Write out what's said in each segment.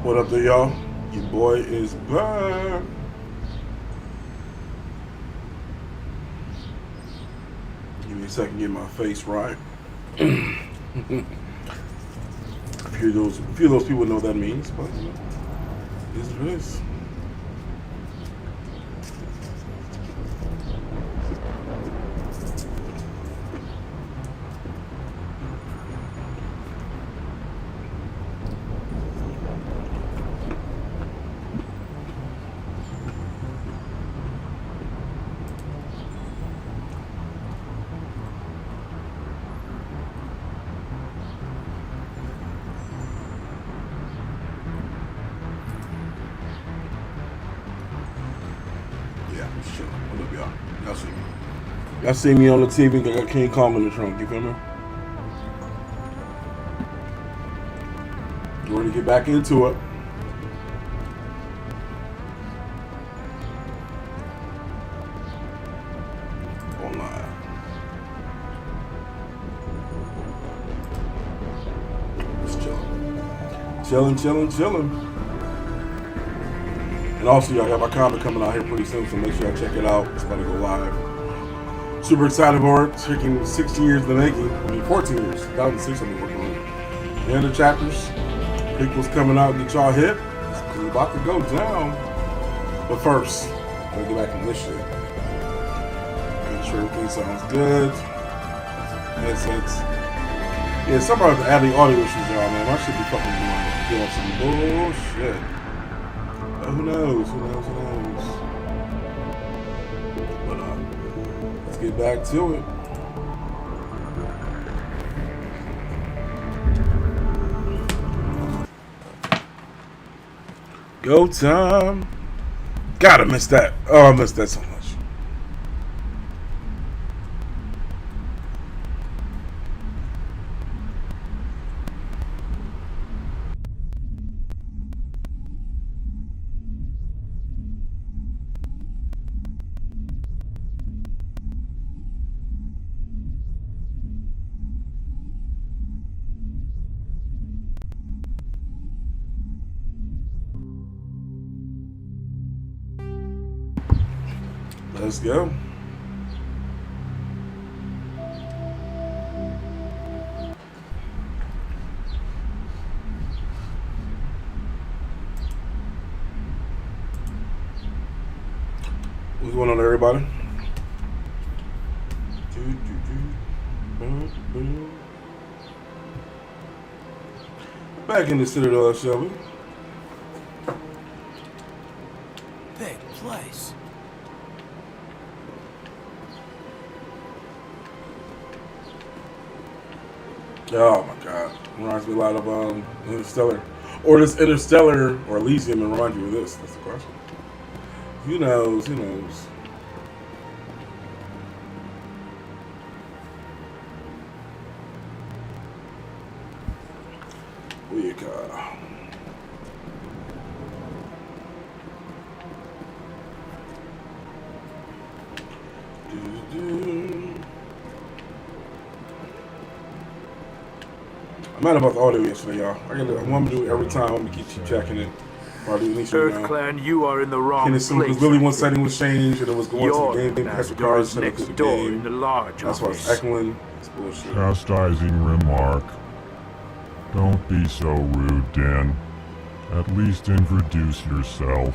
What up there, y'all? Your boy is back. Give me a second to get my face right. A few of those people know what that means, but you know, it is what it is. What up, y'all? Y'all see me? Y'all see me on the TV? I got King Kong in the trunk. You feel me? We're ready to get back into it. Online. Just chilling. And also, y'all got my comic coming out here pretty soon, so make sure y'all check it out. It's about to go live. Super excited for it. It's taking 16 years in the making. 14 years. 2006 I've been working on it. The end of chapters. Prequels coming out. Get y'all hip. It's about to go down. But first, I'm going to get back in this shit. Make sure everything sounds good. Headsets. Yeah, somebody with the adding audio issues, y'all, man. I should be fucking doing some bullshit. Who knows? But let's get back to it. Go time. Gotta miss that. Oh, I missed that so much. Let's go. What's going on, everybody? Back in the Citadel, shall we? Big place. Oh my god. Reminds me a lot of Interstellar. Or this Interstellar or Elysium and remind you of this. That's the question. Who knows? Weird car. I'm mad about the audio yesterday, y'all. I want to do it every time. I'm going to keep checking it. Earth Clan, you are in the wrong place. Because Lily one setting was changed and it was going to the game. Your doors next door in the large That's why it's echoing. It's bullshit. Chastising remark. Don't be so rude, Din. At least introduce yourself.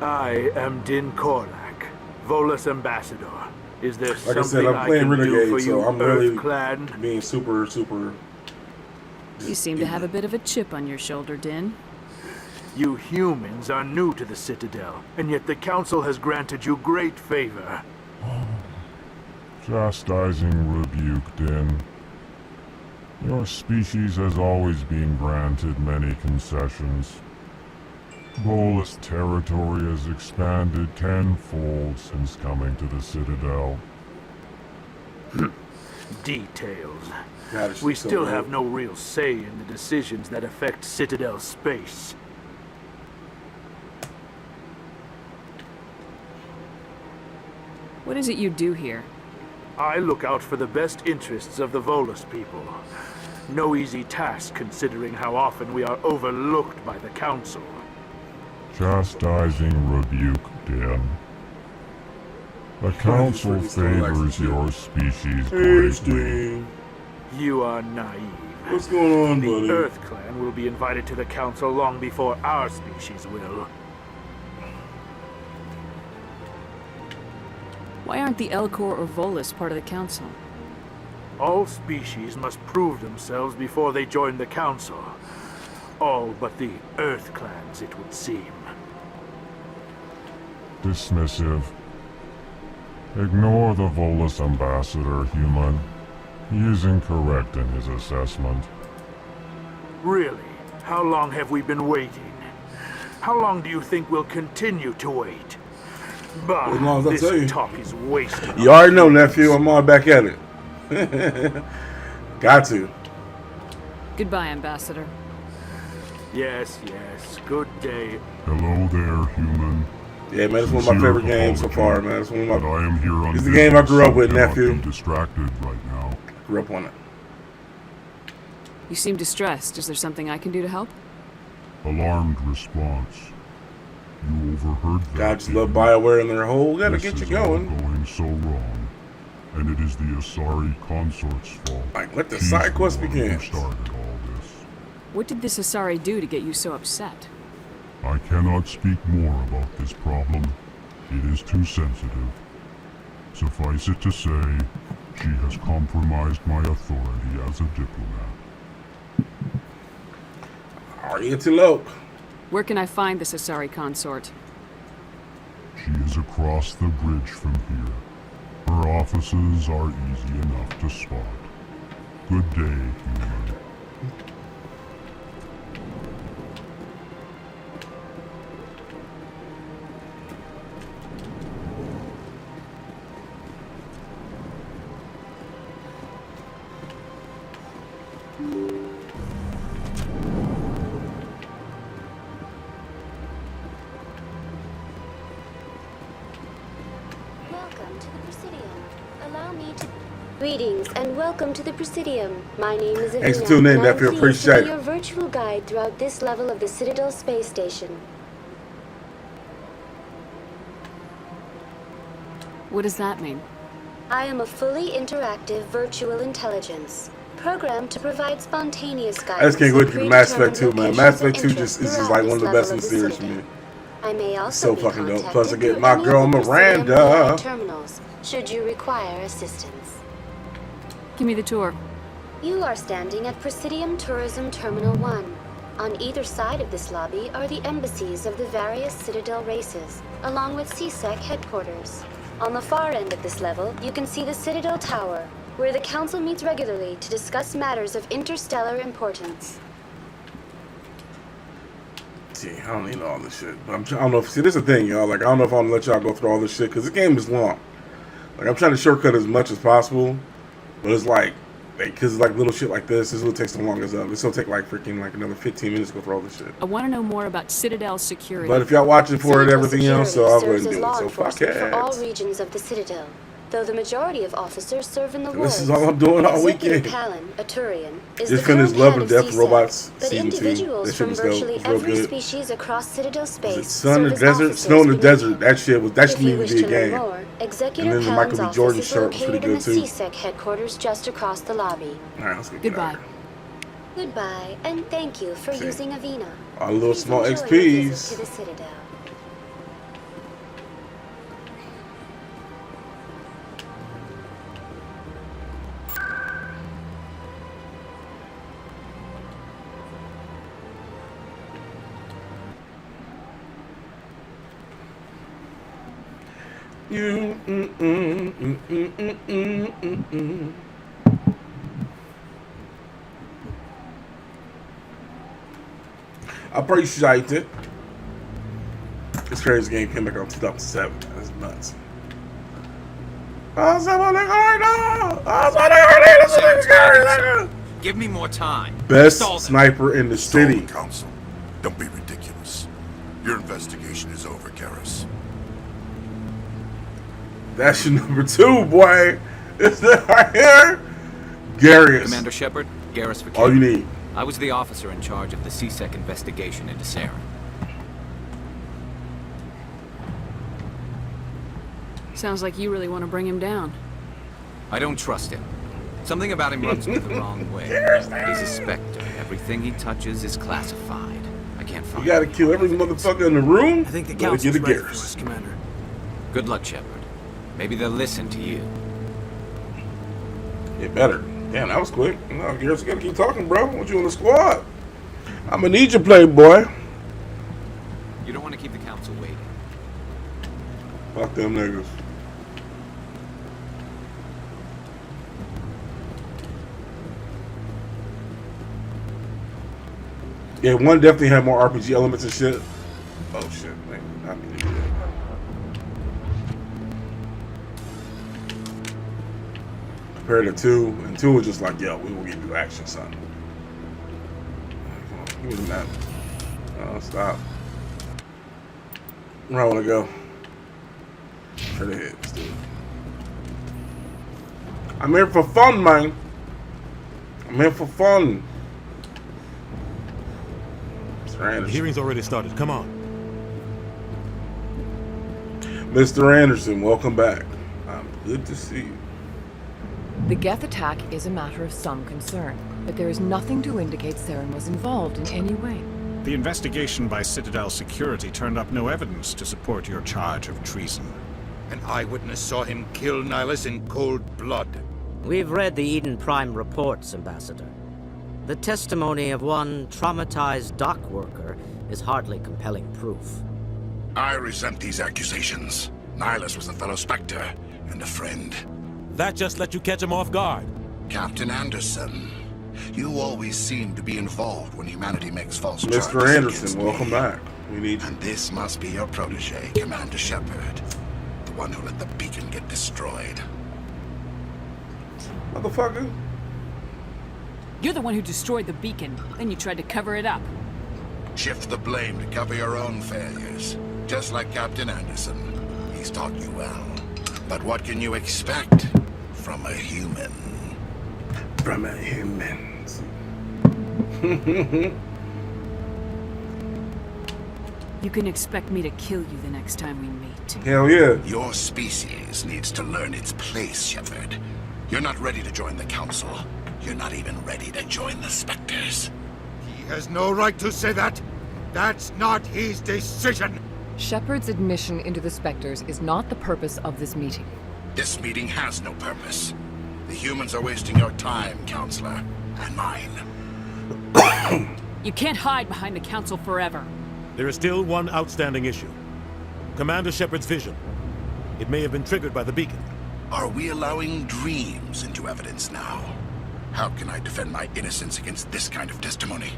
I am Din Korlak, Volus Ambassador. Is there like I said, something I'm playing I can Renegade, do for so you, I'm really Earth Clan? being super. You seem to have a bit of a chip on your shoulder, Din. You humans are new to the Citadel, and yet the Council has granted you great favor. Chastising rebuke, Din. Your species has always been granted many concessions. Bolus territory has expanded tenfold since coming to the Citadel. Details. God, We still have no real say in the decisions that affect Citadel space. What is it you do here? I look out for the best interests of the Volus people. No easy task considering how often we are overlooked by the Council. Chastising rebuke, Dan. The Council favors your species greatly. Steve. You are naive. What's going on, The buddy? Earth Clan will be invited to the Council long before our species will. Why aren't the Elcor or Volus part of the council? All species must prove themselves before they join the Council. All but the Earth Clans, it would seem. Dismissive. Ignore the Volus ambassador, human. He is incorrect in his assessment. Really? How long have we been waiting? How long do you think we'll continue to wait? Bah, As long as I tell you. this talk is wasted. You already know, nephew. I'm on back at it. Got to. Goodbye, Ambassador. Yes, yes. Good day. Hello there, human. Yeah, man, it's one of my favorite games so far, man. It's one of But my. I am here on It's the game I grew up with, business, so nephew. cannot be distracted right now. Grew up on it. You seem distressed. Is there something I can do to help? Alarmed response. You overheard that. God, just love didn't you? BioWare in their hole. Gotta This get you is all going. going so wrong, and it is the Asari consort's fault. Like, let the She's side quest one begin. who started all this. What did this Asari do to get you so upset? I cannot speak more about this problem. It is too sensitive. Suffice it to say, she has compromised my authority as a diplomat. Arietelope. Where can I find this Asari consort? She is across the bridge from here. Her offices are easy enough to spot. Good day, human. Welcome to the Presidium. Allow me to... Greetings and welcome to the Presidium. My name is Avina. Thanks for tuning in, and I'm nephew. pleased Appreciate to it. be your virtual guide throughout this level of the Citadel space station. What does that mean? I am a fully interactive virtual intelligence, programmed to provide spontaneous guidance. I just can't wait to and get to Mass Effect 2, predetermined man. locations Mass of Effect 2 interest just is throughout like one of this the best level in of the the series for Citadel. me. I may also So be fucking dope. contacted Plus I get through my any girl of the Presidium Miranda. AI terminals, should you require assistance. Give me the tour. You are standing at Presidium Tourism Terminal 1. On either side of this lobby are the embassies of the various Citadel races, along with CSEC headquarters. On the far end of this level, you can see the Citadel Tower, where the Council meets regularly to discuss matters of interstellar importance. See, I don't need all this shit. But I don't know if... See, this is the thing, y'all. Like, I don't know if I want to let y'all go through all this shit, because the game is long. Like, I'm trying to shortcut as much as possible, but it's like... Because like little shit like this will take so long as This will take like freaking like another 15 minutes to go through all this shit. I want to know more about Citadel security. But if y'all watching for it and Citadel everything else, so security I'll go ahead serves and as do it. law So fuck enforcement for all it. regions of the Citadel, though the majority of officers serve in the And wards. this is all I'm doing all Executive weekend. Palin, a Turian, is Just the finished current Love head and of Death CSEC, Robots but Season 2. individuals That shit from was dope. virtually It was real every good. species across Citadel Was space it Sun in serve the as Desert? officers Snow in the beneath Desert. him. That shit If you need wish to be to a learn game. more, Executive And then the Palin's Michael B. office Jordan is shirt was pretty located in good, the too. CSEC headquarters just across the lobby. Alright, let's get Goodbye. out. Goodbye, and thank you for See. using Avina. Our little Please small enjoy your visit XPs. to the Citadel. You. I appreciate it. This crazy game came back out in 2007. That's nuts. Give me more time. Best Stall them. sniper in the city. Council, don't be ridiculous. Your investigation is over, Garrus. That's your number 2, boy. Is that right here? Garius. Commander Shepard, Garrus for All you need. I was the officer in charge of the CSEC investigation into Saren. Sounds like you really want to bring him down. I don't trust him. Something about him rubs me the wrong way. He's a Spectre. Everything he touches is classified. I can't find You gotta kill every motherfucker in the room. I think the Gotta council's get a ready for Garrus. us, Commander. Good luck, Shepard. Maybe they'll listen to you. It better. Damn, that was quick. No, Garrus, you gotta keep talking, bro. I want you on the squad. I'm gonna need you, playboy. You don't want to keep the council waiting. Fuck them niggas. Yeah, one definitely had more RPG elements and shit. Oh shit, man. I mean to do that. Compared to 2, and 2 was just like, yo, we will give you action, son. Come on, give me the map. Oh, stop. Where I wanna go? Straight ahead, let's do it. I'm here for fun, man. I'm here for fun. The hearing's already started. Come on. Mr. Anderson, welcome back. Good to see you. The Geth attack is a matter of some concern, but there is nothing to indicate Saren was involved in any way. The investigation by Citadel Security turned up no evidence to support your charge of treason. An eyewitness saw him kill Nihilus in cold blood. We've read the Eden Prime reports, Ambassador. The testimony of one traumatized dock worker is hardly compelling proof. I resent these accusations. Nihilus was a fellow Spectre and a friend. That just let you catch him off guard. Captain Anderson, you always seem to be involved when humanity makes false charges Mr. Anderson, welcome back. We need you. And this must be your protege, Commander Shepard. The one who let the beacon get destroyed. Motherfucker. You're the one who destroyed the beacon, then you tried to cover it up. Shift the blame to cover your own failures. Just like Captain Anderson. He's taught you well. But what can you expect from a human? From a human. You can expect me to kill you the next time we meet. Hell yeah. Your species needs to learn its place, Shepard. You're not ready to join the Council. You're not even ready to join the Spectres. He has no right to say that. That's not his decision. Shepard's admission into the Spectres is not the purpose of this meeting. This meeting has no purpose. The humans are wasting your time, Counselor, and mine. You can't hide behind the Council forever. There is still one outstanding issue. Commander Shepard's vision. It may have been triggered by the beacon. Are we allowing dreams into evidence now? How can I defend my innocence against this kind of testimony?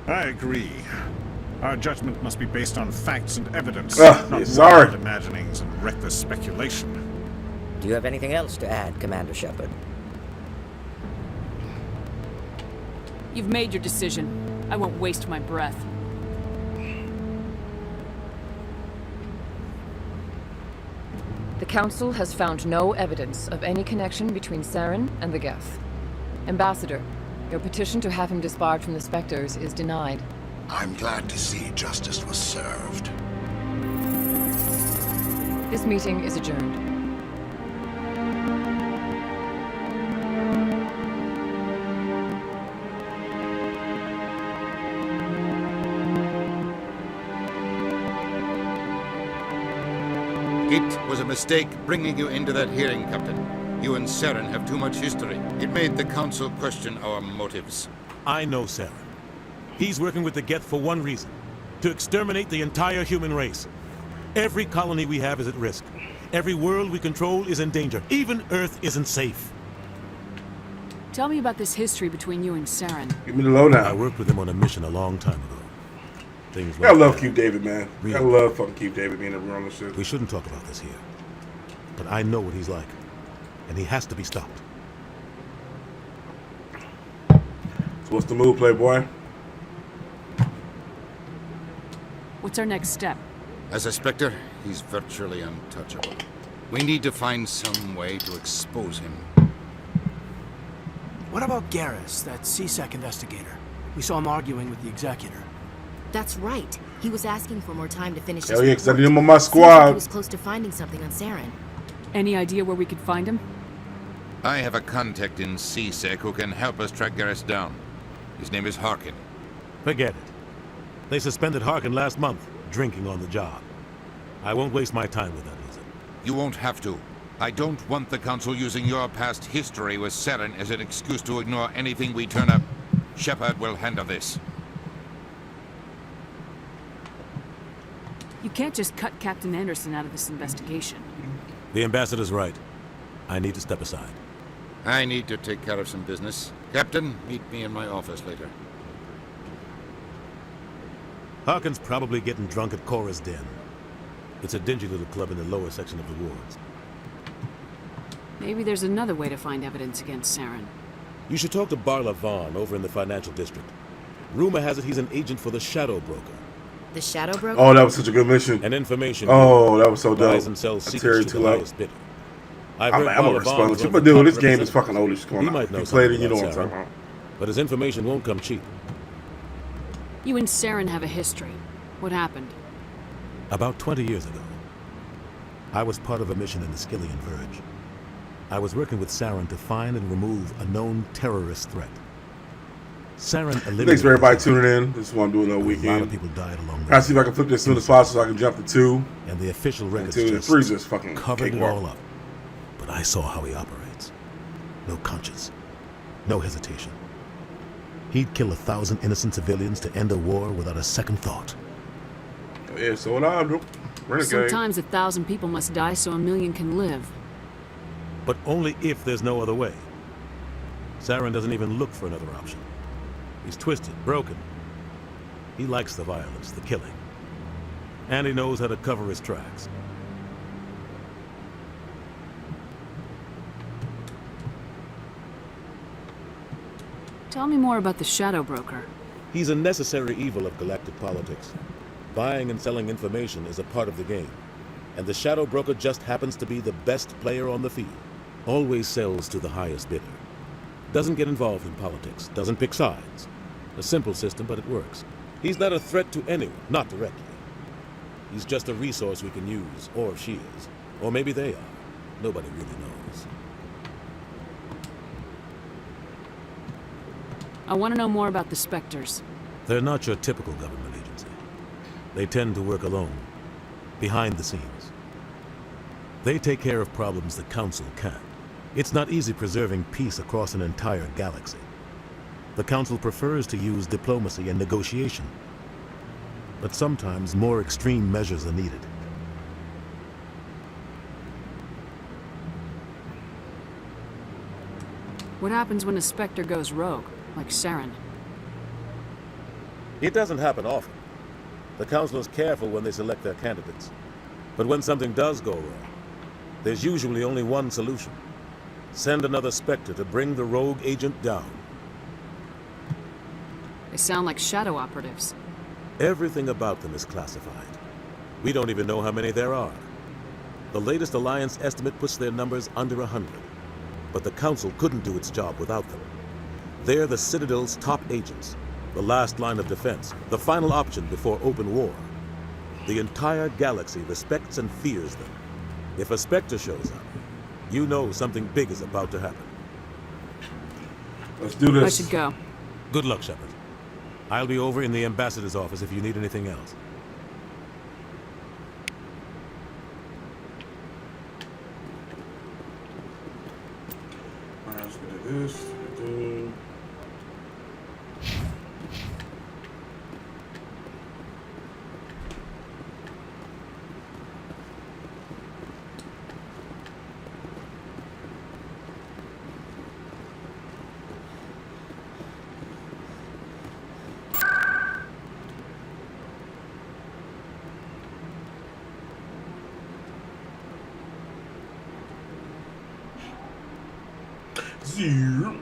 I agree. Our judgment must be based on facts and evidence, yeah, not sorry. wild imaginings and reckless speculation. Do you have anything else to add, Commander Shepard? You've made your decision. I won't waste my breath. The Council has found no evidence of any connection between Saren and the Geth. Ambassador, your petition to have him disbarred from the Spectres is denied. I'm glad to see justice was served. This meeting is adjourned. It was a mistake bringing you into that hearing, Captain. You and Saren have too much history. It made the Council question our motives. I know Saren. He's working with the Geth for one reason. To exterminate the entire human race. Every colony we have is at risk. Every world we control is in danger. Even Earth isn't safe. Tell me about this history between you and Saren. Give me the lowdown. I worked with him on a mission a long time ago. Things I like love that. Keith David, man. Really? I love fucking Keith David being everywhere on this shit. We shouldn't talk about this here. But I know what he's like. And he has to be stopped. So what's the move, Playboy? What's our next step? As a Spectre, he's virtually untouchable. We need to find some way to expose him. What about Garrus, that CSEC investigator? We saw him arguing with the executor. That's right. He was asking for more time to finish Hell his yeah, 'cause I report. need him on my Seems like squad. he was close to finding something on Saren. Any idea where we could find him? I have a contact in CSEC who can help us track Garrus down. His name is Harkin. Forget it. They suspended Harkin last month, drinking on the job. I won't waste my time with that, Lizard. You won't have to. I don't want the Council using your past history with Saren as an excuse to ignore anything we turn up. Shepard will handle this. You can't just cut Captain Anderson out of this investigation. The ambassador's right. I need to step aside. I need to take care of some business. Captain, meet me in my office later. Harkin's probably getting drunk at Cora's Den. It's a dingy little club in the lower section of the wards. Maybe there's another way to find evidence against Saren. You should talk to Barla Vaughn over in the financial district. Rumor has it he's an agent for the Shadow Broker. The Shadow Broker? Oh, that was such a good mission. An information. Oh, that was so dope. Buys and sells secrets to the highest bidder. I'm gonna respond to you, but dude, this game is fucking old as come on. You played it, you know what I'm talking about. But his information won't come cheap. You and Saren have a history. What happened? About 20 years ago, I was part of a mission in the Skillian Verge. I was working with Saren to find and remove a known terrorist threat. Saren eliminated... Thanks for everybody tuning in. This is what I'm doing all weekend. A lot of people died along the way. Try to see if I can flip this as soon as possible so I can jump to 2. And the official records and 2 just 3's just fucking covered it all up. But I saw how he operates. No conscience. No hesitation. He'd kill 1,000 innocent civilians to end a war without a second thought. Oh, yeah, so what I do. Renegade. Sometimes 1,000 people must die so 1,000,000 can live. But only if there's no other way. Saren doesn't even look for another option. He's twisted, broken. He likes the violence, the killing. And he knows how to cover his tracks. Tell me more about the Shadow Broker. He's a necessary evil of galactic politics. Buying and selling information is a part of the game. And the Shadow Broker just happens to be the best player on the field. Always sells to the highest bidder. Doesn't get involved in politics. Doesn't pick sides. A simple system, but it works. He's not a threat to anyone, not directly. He's just a resource we can use, or she is. Or maybe they are. Nobody really knows. I want to know more about the Spectres. They're not your typical government agency. They tend to work alone, behind the scenes. They take care of problems the Council can't. It's not easy preserving peace across an entire galaxy. The Council prefers to use diplomacy and negotiation. But sometimes more extreme measures are needed. What happens when a Spectre goes rogue, like Saren? It doesn't happen often. The Council is careful when they select their candidates. But when something does go wrong, there's usually only one solution. Send another Spectre to bring the rogue agent down. They sound like shadow operatives. Everything about them is classified. We don't even know how many there are. The latest Alliance estimate puts their numbers under 100. But the Council couldn't do its job without them. They're the Citadel's top agents, the last line of defense, the final option before open war. The entire galaxy respects and fears them. If a Spectre shows up, you know something big is about to happen. Let's do this. I should go. Good luck, Shepard. I'll be over in the ambassador's office if you need anything else. Alright, let's do this. Zero.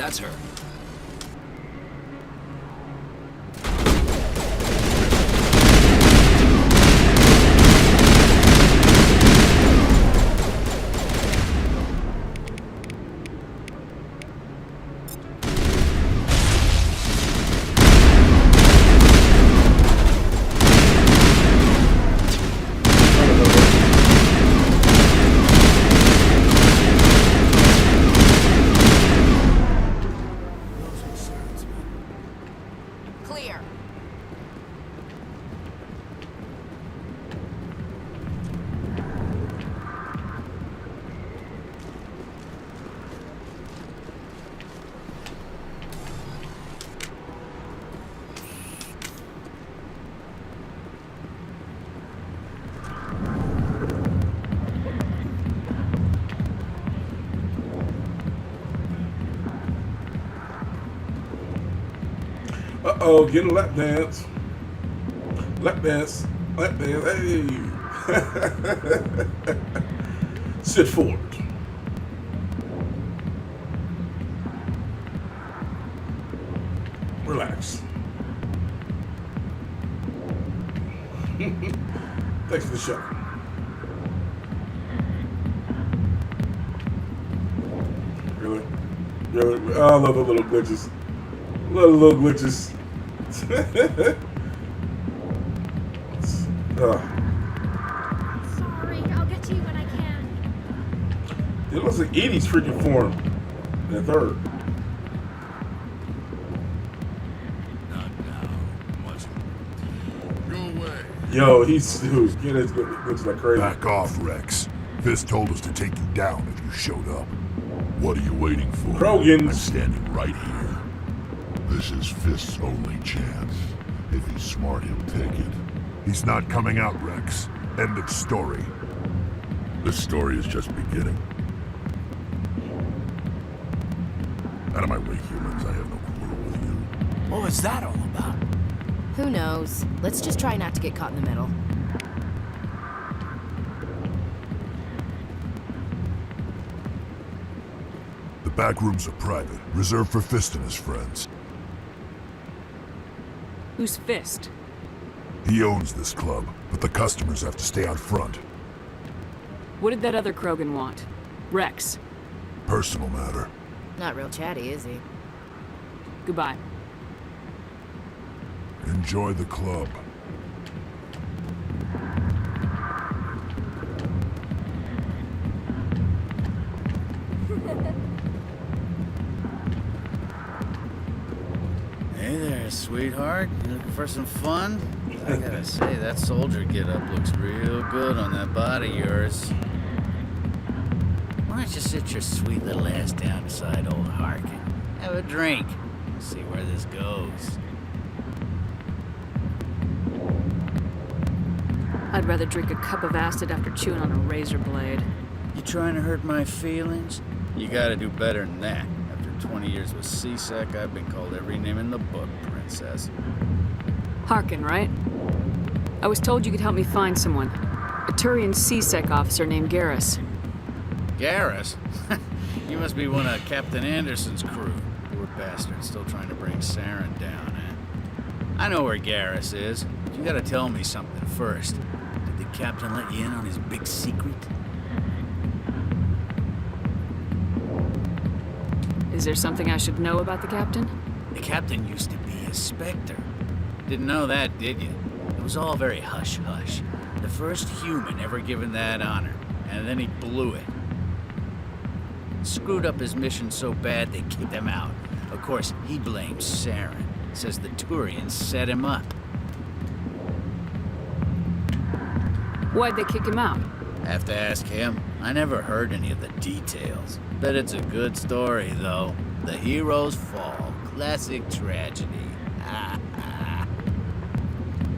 That's her. Clear. Uh-oh, getting a lap dance. Lap dance. Lap dance. Hey. Sit forward. Relax. Thanks for the show. Really? Really? I love the little glitches. Little glitches. Sorry, I'll get to you when I can. It looks like Edie's freaking form. That third. Yo, he's dude, get it looks like crazy. Back off, Rex. Fist told us to take you down if you showed up. What are you waiting for? Krogans. I'm standing right here. This is Fist's only chance. If he's smart, he'll take it. He's not coming out, Rex. End of story. This story is just beginning. Out of my way, humans. I have no quarrel with you. What was that all about? Who knows? Let's just try not to get caught in the middle. The back rooms are private, reserved for Fist and his friends. Who's Fist? He owns this club, but the customers have to stay out front. What did that other Krogan want? Rex. Personal matter. Not real chatty, is he? Goodbye. Enjoy the club. Hey there, sweetheart. You looking for some fun? I gotta say, that soldier get-up looks real good on that body of yours. Why don't you sit your sweet little ass down beside old Harkin? Have a drink. See where this goes. I'd rather drink a cup of acid after chewing on a razor blade. You trying to hurt my feelings? You gotta do better than that. After 20 years with C-Sec, I've been called every name in the book, princess. Harkin, right? I was told you could help me find someone. A Turian C-Sec officer named Garrus. Garrus? You must be one of Captain Anderson's crew. Poor bastard, still trying to bring Saren down, eh? I know where Garrus is, but you gotta tell me something first. Did the captain let you in on his big secret? Is there something I should know about the captain? The captain used to be a Spectre. Didn't know that, did you? It was all very hush-hush. The first human ever given that honor, and then he blew it. Screwed up his mission so bad they kicked him out. Of course, he blames Saren. Says the Turians set him up. Why'd they kick him out? Have to ask him. I never heard any of the details. Bet it's a good story, though. The heroes fall. Classic tragedy.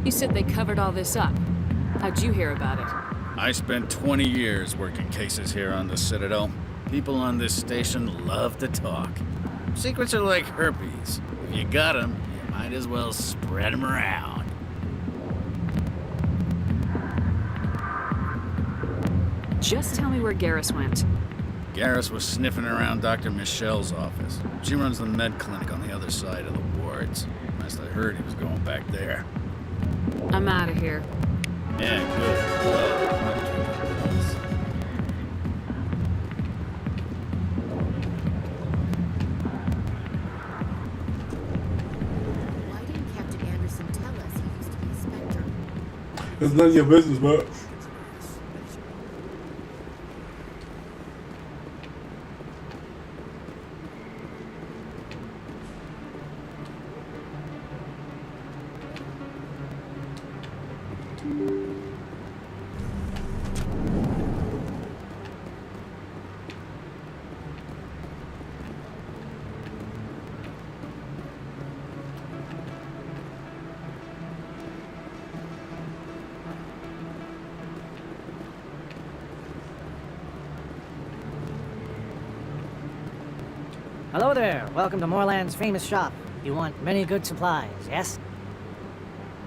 You said they covered all this up. How'd you hear about it? I spent 20 years working cases here on the Citadel. People on this station love to talk. Secrets are like herpes. If you got them, you might as well spread them around. Just tell me where Garrus went. Garrus was sniffing around Dr. Michelle's office. She runs the med clinic on the other side of the wards. Last I heard, he was going back there. I'm out of here. Yeah, good. Why didn't Captain Anderson tell us he used to be a Spectre? It's none of your business, but. Hello there. Welcome to Moorland's famous shop. You want many good supplies, yes?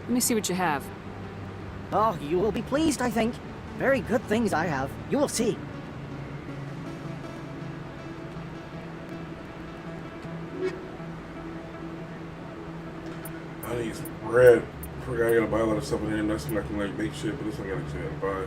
Let me see what you have. Oh, you will be pleased, I think. Very good things I have. You will see. I need some bread. I forgot I gotta buy a lot of stuff in here. Next time I can like make shit, but this one I gotta buy.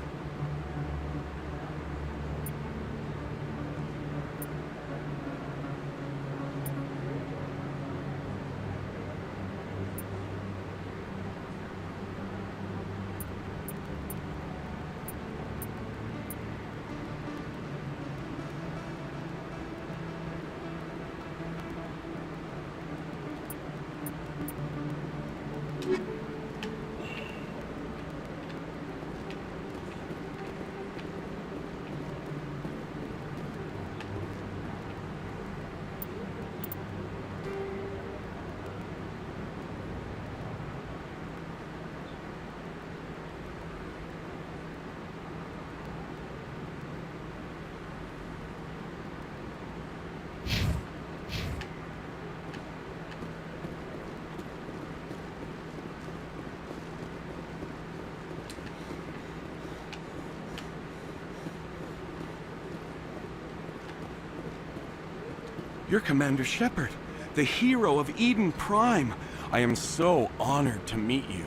You're Commander Shepard, the hero of Eden Prime. I am so honored to meet you.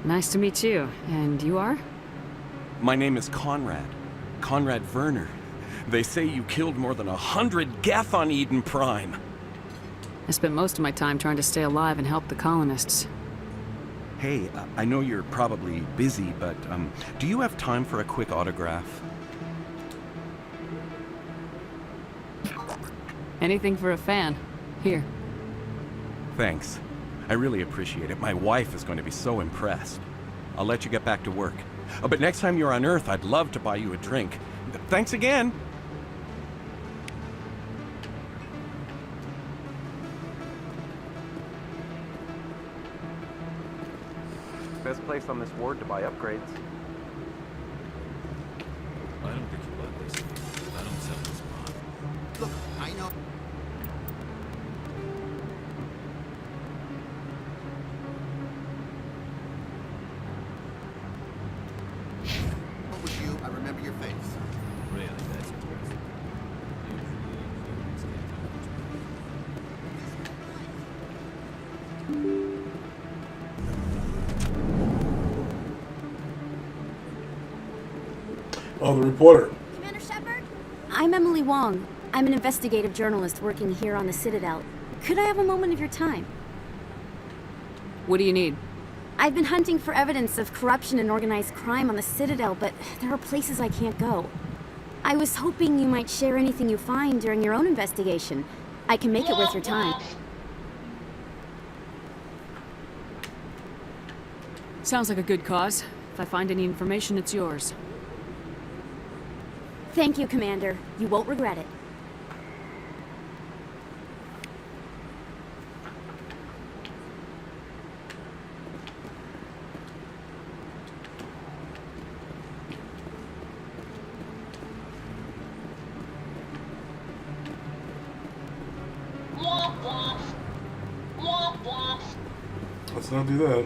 Nice to meet you. And you are? My name is Conrad. Conrad Werner. They say you killed more than 100 Geth on Eden Prime. I spent most of my time trying to stay alive and help the colonists. Hey, I know you're probably busy, but do you have time for a quick autograph? Anything for a fan. Here. Thanks. I really appreciate it. My wife is going to be so impressed. I'll let you get back to work. But next time you're on Earth, I'd love to buy you a drink. Thanks again! Best place on this ward to buy upgrades. I don't think you want this. I don't sell this pot. Look, I know. What was you? I remember your face. Really, that's impressive. Oh, the reporter. Commander Shepard? I'm Emily Wong. I'm an investigative journalist working here on the Citadel. Could I have a moment of your time? What do you need? I've been hunting for evidence of corruption and organized crime on the Citadel, but there are places I can't go. I was hoping you might share anything you find during your own investigation. I can make it worth your time. Sounds like a good cause. If I find any information, it's yours. Thank you, Commander. You won't regret it. Let's not do that.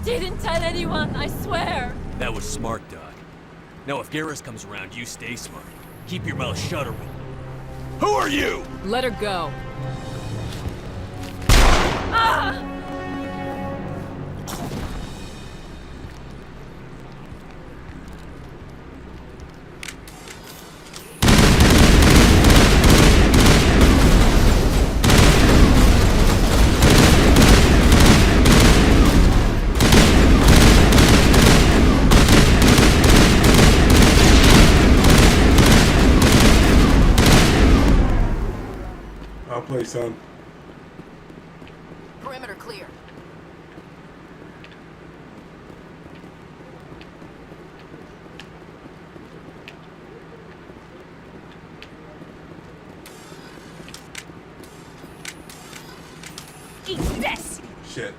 didn't tell anyone, I swear. That was smart, Doc. Now if Garrus comes around, you stay smart. Keep your mouth shut or we'll... Who are you? Let her go. Ah! I'll play, son. Perimeter clear. Eat this! Shit.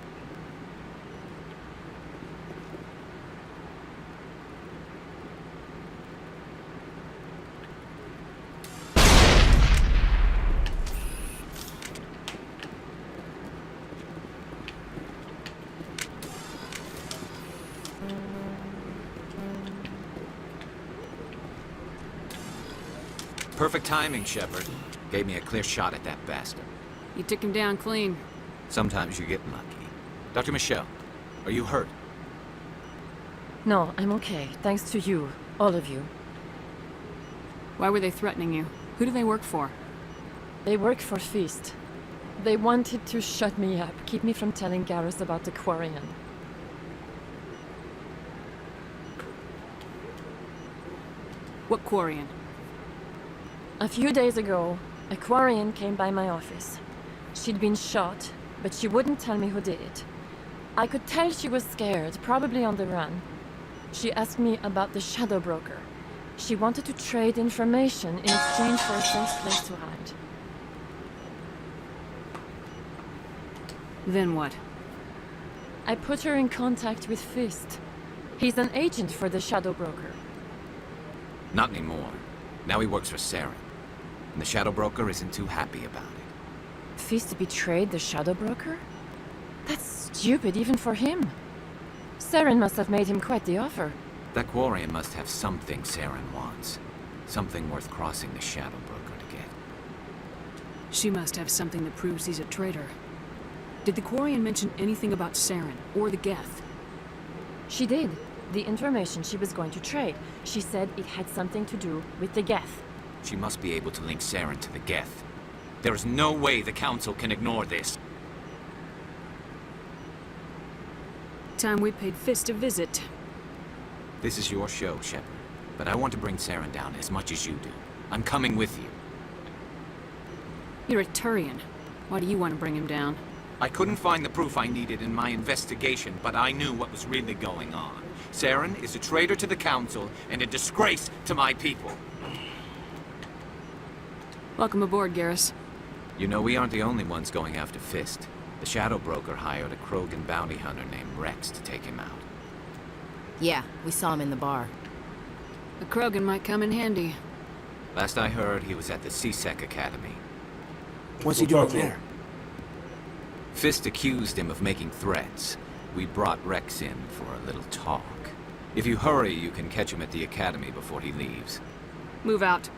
Perfect timing, Shepard. Gave me a clear shot at that bastard. You took him down clean. Sometimes you get lucky. Dr. Michelle, are you hurt? No, I'm okay. Thanks to you. All of you. Why were they threatening you? Who do they work for? They work for Feast. They wanted to shut me up, keep me from telling Garrus about the Quarian. What Quarian? A few days ago, a Quarian came by my office. She'd been shot, but she wouldn't tell me who did it. I could tell she was scared, probably on the run. She asked me about the Shadow Broker. She wanted to trade information in exchange for a safe place to hide. Then what? I put her in contact with Fist. He's an agent for the Shadow Broker. Not anymore. Now he works for Saren. And the Shadow Broker isn't too happy about it. Fist betrayed the Shadow Broker? That's stupid even for him. Saren must have made him quite the offer. That Quarian must have something Saren wants. Something worth crossing the Shadow Broker to get. She must have something that proves he's a traitor. Did the Quarian mention anything about Saren or the Geth? She did. The information she was going to trade. She said it had something to do with the Geth. She must be able to link Saren to the Geth. There is no way the Council can ignore this. Time we paid Fist a visit. This is your show, Shepard. But I want to bring Saren down as much as you do. I'm coming with you. You're a Turian. Why do you want to bring him down? I couldn't find the proof I needed in my investigation, but I knew what was really going on. Saren is a traitor to the Council and a disgrace to my people. Welcome aboard, Garrus. You know, we aren't the only ones going after Fist. The Shadow Broker hired a Krogan bounty hunter named Rex to take him out. Yeah, we saw him in the bar. The Krogan might come in handy. Last I heard, he was at the CSEC Academy. What's he doing there? Fist accused him of making threats. We brought Rex in for a little talk. If you hurry, you can catch him at the Academy before he leaves. Move out.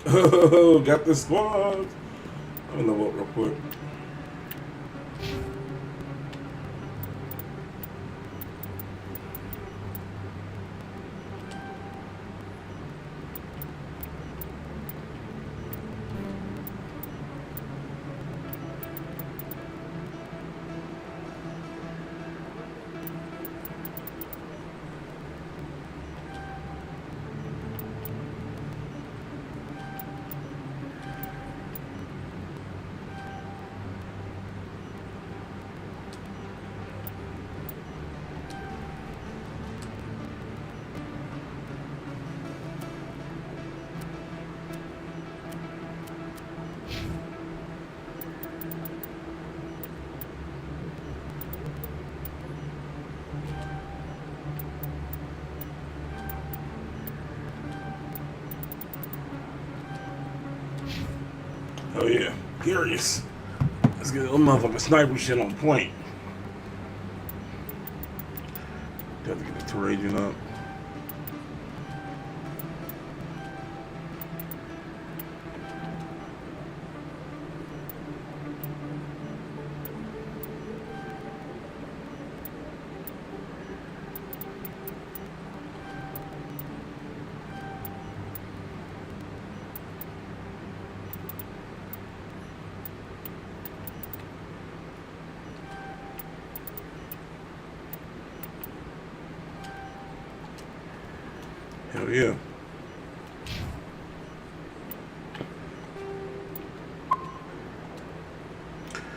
Oh, got the squad. I'm gonna vote real quick. Oh yeah, curious. Let's get a little motherfucking sniper shit on point. Have to get the terrain up. Hell yeah.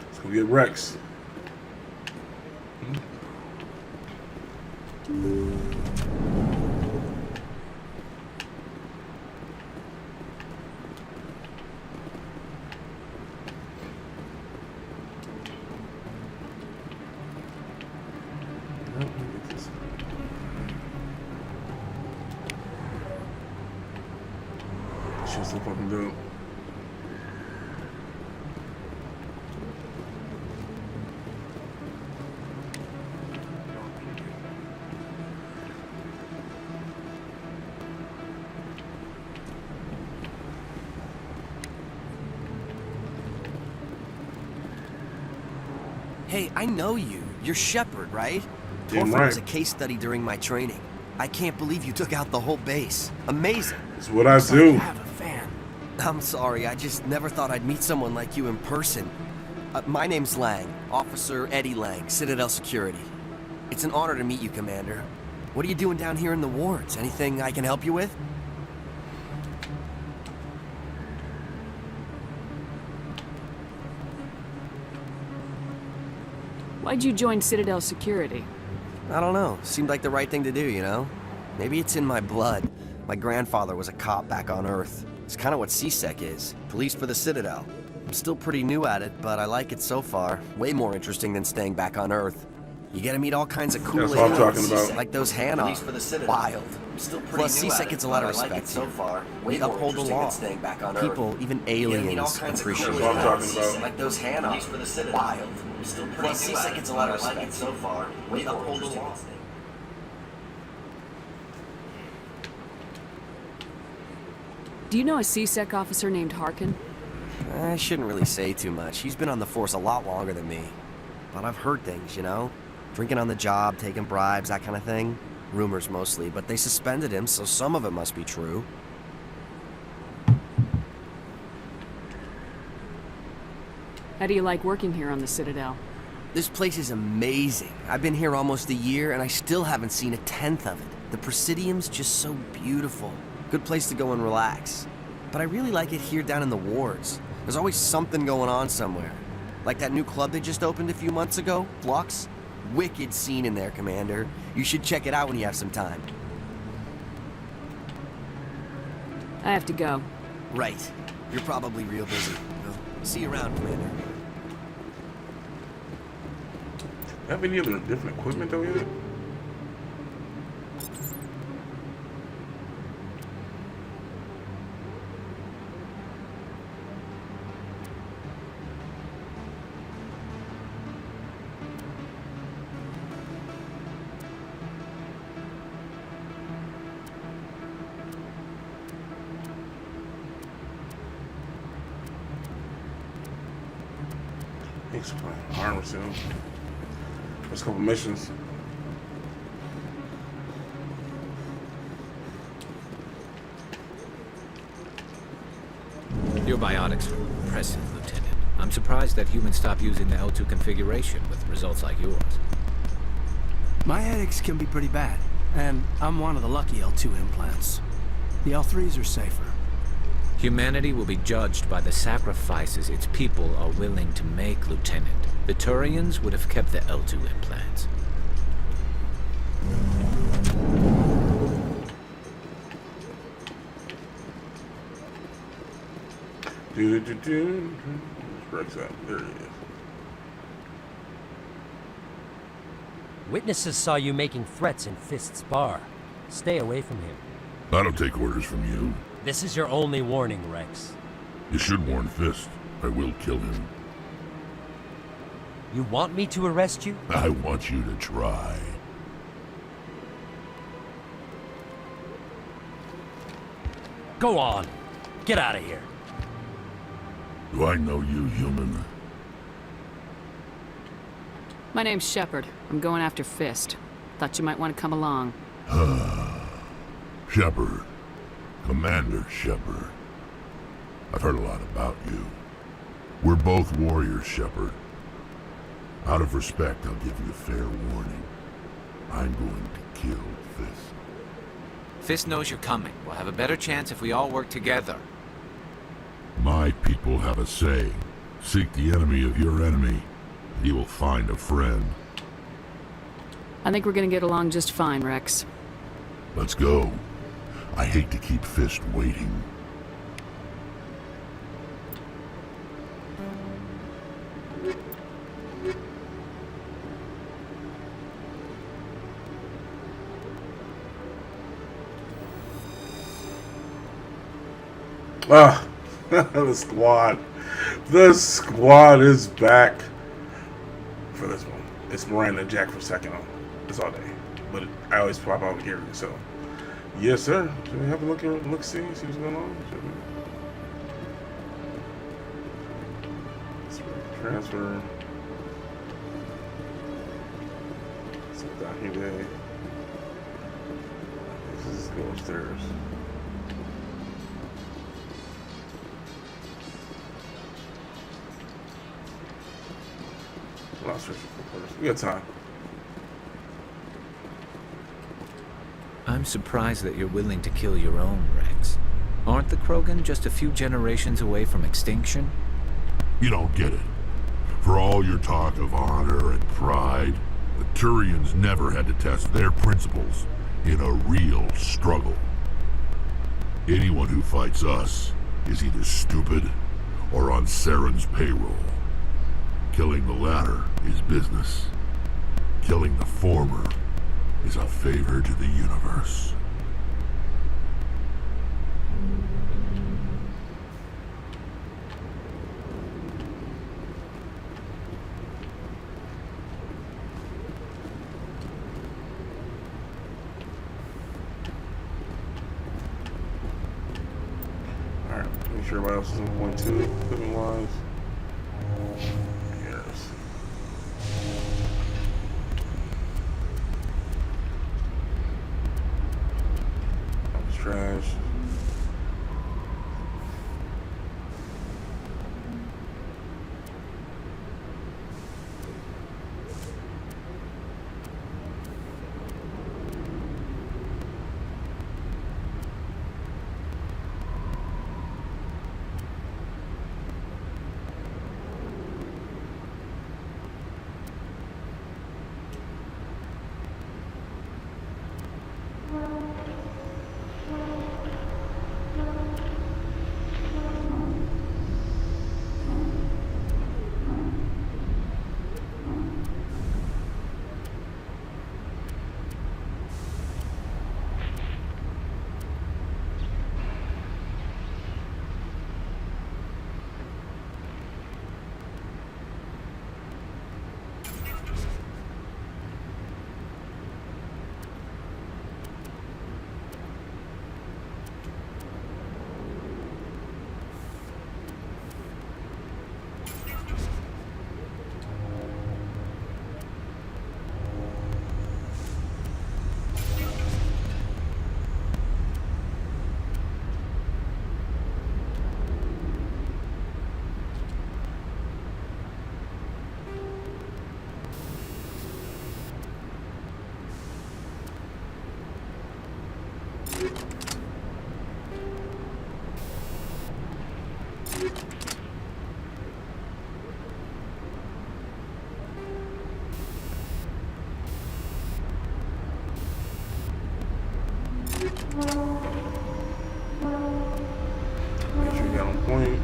Let's go get Rex. Shit's so fucking dope. Hey, I know you. You're Shepard, right? Damn Torfin right. was a case study during my training. I can't believe you took out the whole base. Amazing. It's what I do. I'm sorry, I just never thought I'd meet someone like you in person. My name's Lang, Officer Eddie Lang, Citadel Security. It's an honor to meet you, Commander. What are you doing down here in the wards? Anything I can help you with? Why'd you join Citadel Security? I don't know. Seemed like the right thing to do, you know? Maybe it's in my blood. My grandfather was a cop back on Earth. It's kind of what CSEC is. Police for the Citadel. I'm still pretty new at it, but I like it so far. Way more interesting than staying back on Earth. You get to meet all kinds of cool That's what I'm talking about. like those Hanna. Wild. Plus, CSEC gets a lot of respect so far. We uphold the law. People, even aliens, appreciate it. That's what I'm talking about. Like those Hanna. Wild. Plus, CSEC gets a lot of respect so far. We uphold the law. Do you know a CSEC officer named Harkin? I shouldn't really say too much. He's been on the force a lot longer than me. But I've heard things, you know? Drinking on the job, taking bribes, that kind of thing. Rumors mostly, but they suspended him, so some of it must be true. How do you like working here on the Citadel? This place is amazing. I've been here almost a year, and I still haven't seen a tenth of it. The Presidium's just so beautiful. Good place to go and relax. But I really like it here down in the wards. There's always something going on somewhere. Like that new club they just opened a few months ago, Flux. Wicked scene in there, Commander. You should check it out when you have some time. I have to go. Right. You're probably real busy. Well, see you around, Commander. Have any other different equipment though yet? Thanks for playing armor soon. There's a couple missions. Your biotics are impressive, Lieutenant. I'm surprised that humans stopped using the L2 configuration with results like yours. My headaches can be pretty bad, and I'm one of the lucky L2 implants. The L3s are safer. Humanity will be judged by the sacrifices its people are willing to make, Lieutenant. The Turians would have kept the L2 implants. Where's Rex at? There he is. Witnesses saw you making threats in Fist's bar. Stay away from him. I don't take orders from you. This is your only warning, Rex. You should warn Fist. I will kill him. You want me to arrest you? I want you to try. Go on. Get out of here. Do I know you, human? My name's Shepard. I'm going after Fist. Thought you might want to come along. Shepard. Commander Shepard. I've heard a lot about you. We're both warriors, Shepard. Out of respect, I'll give you a fair warning. I'm going to kill Fist. Fist knows you're coming. We'll have a better chance if we all work together. My people have a saying. Seek the enemy of your enemy, and you will find a friend. I think we're gonna get along just fine, Rex. Let's go. I hate to keep Fist waiting. Ah, the squad. The squad is back for this one. It's Miranda and Jack for second on. It's all day. But I always pop out here, so. Yes, sir. Should we have a look see what's going on? Transfer. Sit down here today. This is go upstairs. We got time. I'm surprised that you're willing to kill your own, Rex. Aren't the Krogan just a few generations away from extinction? You don't get it. For all your talk of honor and pride, the Turians never had to test their principles in a real struggle. Anyone who fights us is either stupid or on Saren's payroll. Killing the latter is business. Killing the former is a favor to the universe. Alright, make sure everybody else is on point two, equipment wise. Trash. Make sure you got on point.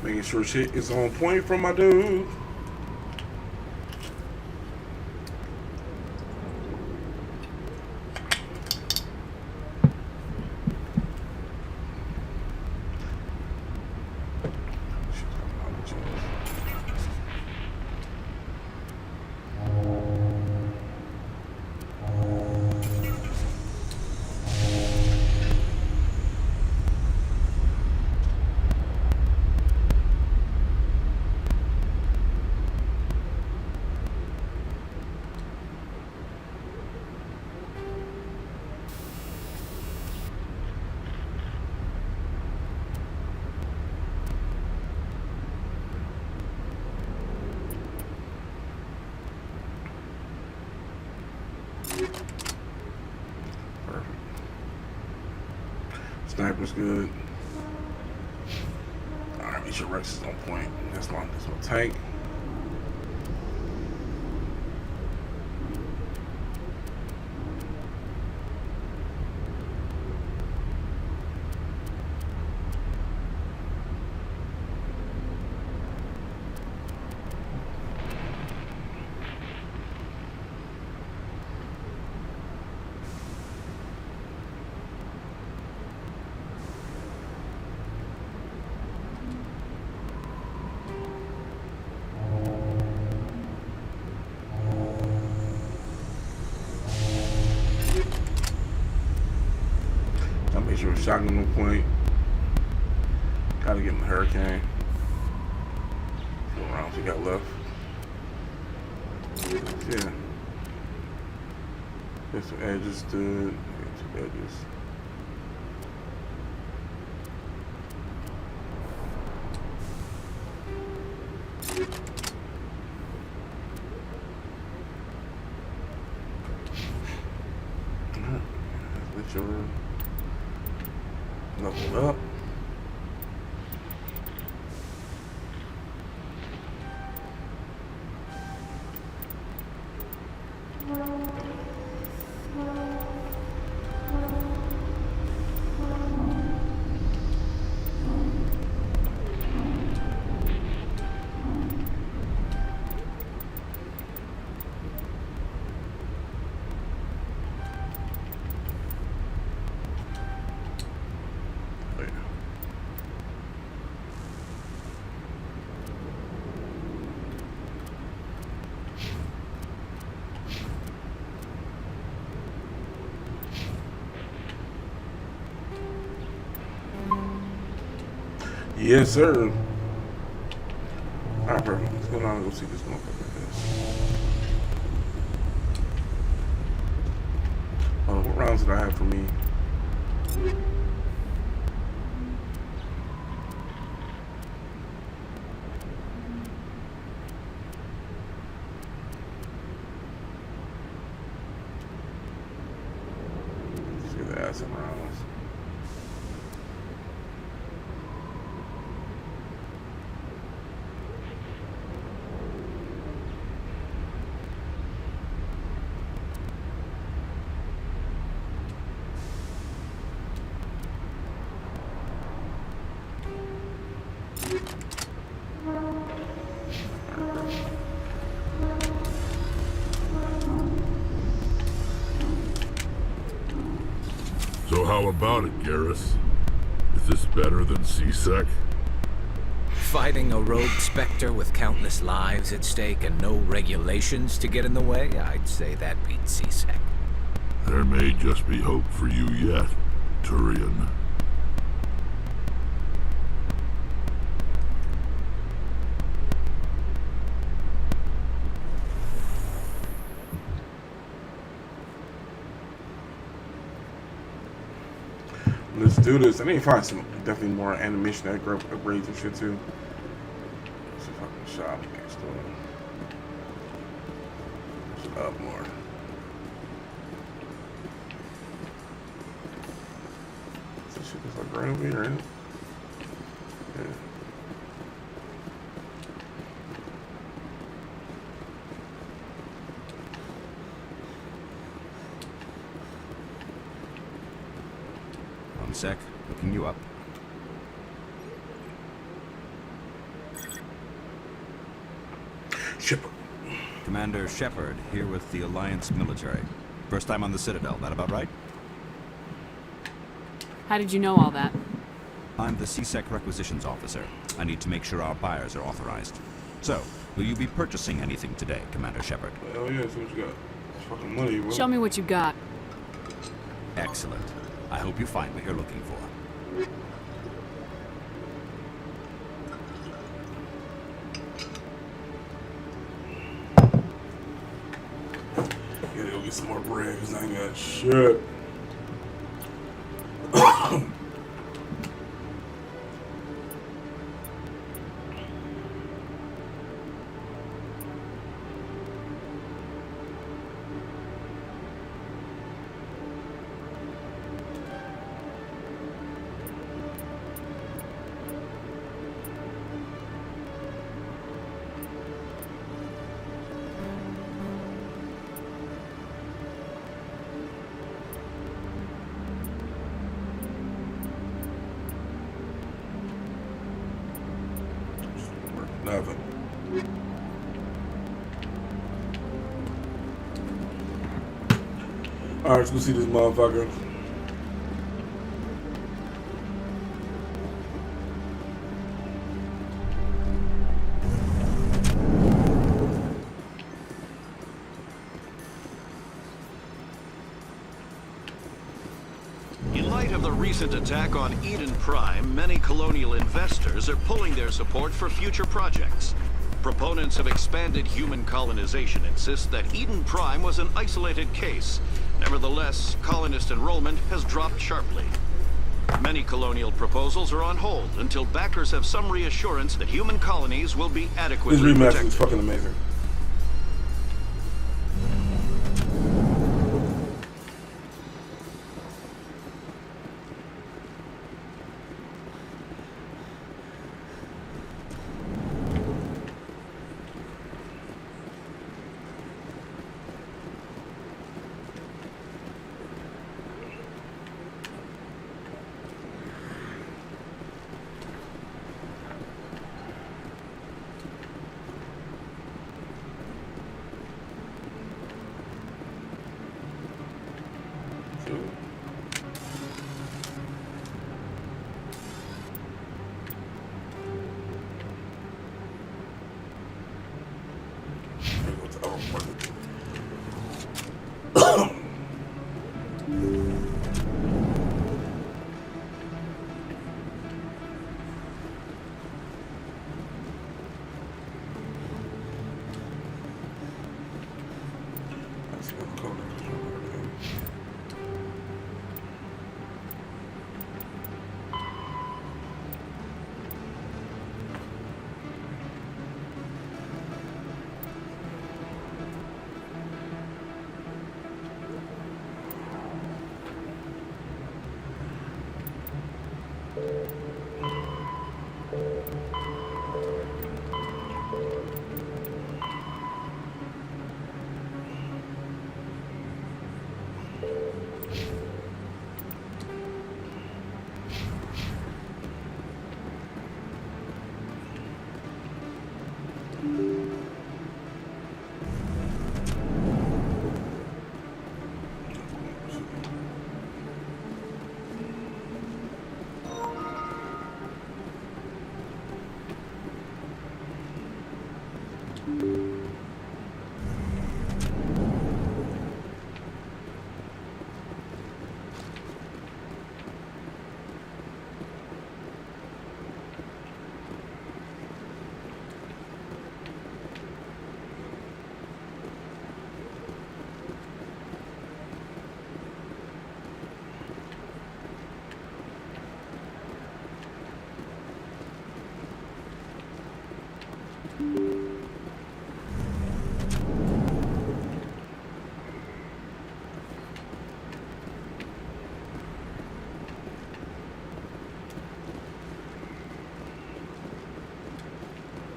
Making sure shit is on point from my dude. sniper's good. Alright, make sure Rex is on point. That's my tank. Make sure shotgun on point. Gotta get in the hurricane. What rounds we got left? Yeah. There's some edges to it. Two edges. Let your level up. Yes, sir. Alright, perfect. Let's go down and go see this motherfucker. What rounds did I have for me? Let's see the acid rounds. So how about it, Garrus? Is this better than CSEC? Fighting a rogue Spectre with countless lives at stake and no regulations to get in the way? I'd say that beats CSEC. There may just be hope for you yet, Turian. Let's do this. I need to find some definitely more animation upgrades and shit too. Let's see if I can shop next door. Push it up more. This shit is like right over here, ain't it? Yeah. Sec, looking you up. Shepard. Commander Shepard, here with the Alliance military. First time on the Citadel, that about right? How did you know all that? I'm the CSEC requisitions officer. I need to make sure our buyers are authorized. So, will you be purchasing anything today, Commander Shepard? Hell yeah, so what you got? It's fucking money, bro. Show me what you got. Excellent. I hope you find what you're looking for. Gotta go get some more bread because I ain't got shit. Nothing. Alright, let's go see this motherfucker. In light of the recent attack on Eden Prime, many colonial investors are pulling their support for future projects. Proponents of expanded human colonization insist that Eden Prime was an isolated case. Nevertheless, colonist enrollment has dropped sharply. Many colonial proposals are on hold until backers have some reassurance that human colonies will be This adequately remaster protected. is fucking amazing.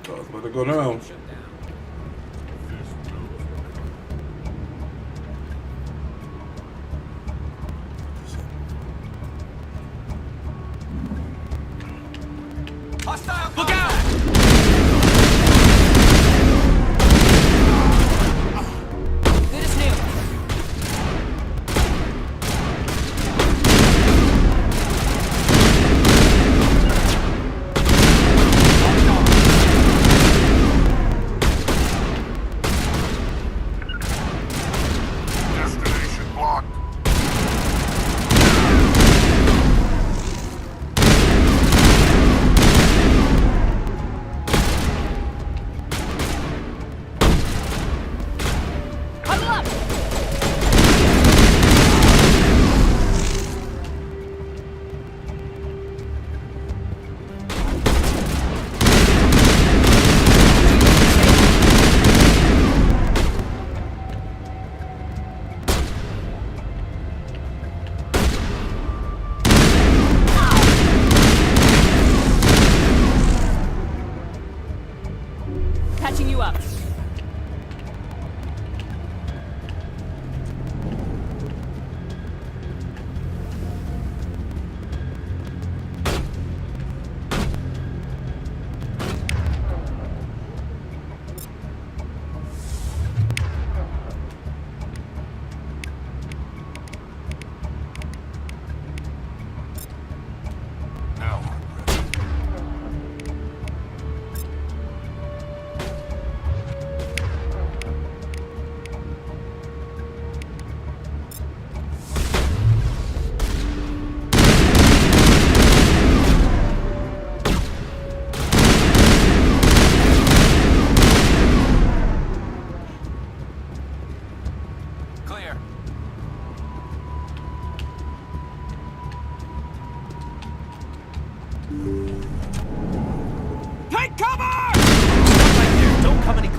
So it's about to go down. Look out! Good as new. Destination blocked.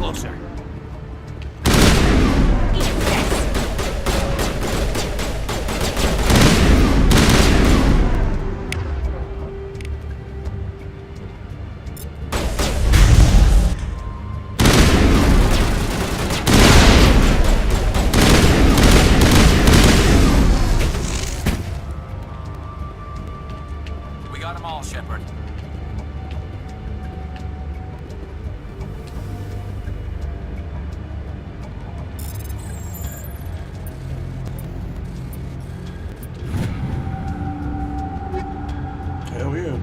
closer. We got them all, Shepard. Hell yeah.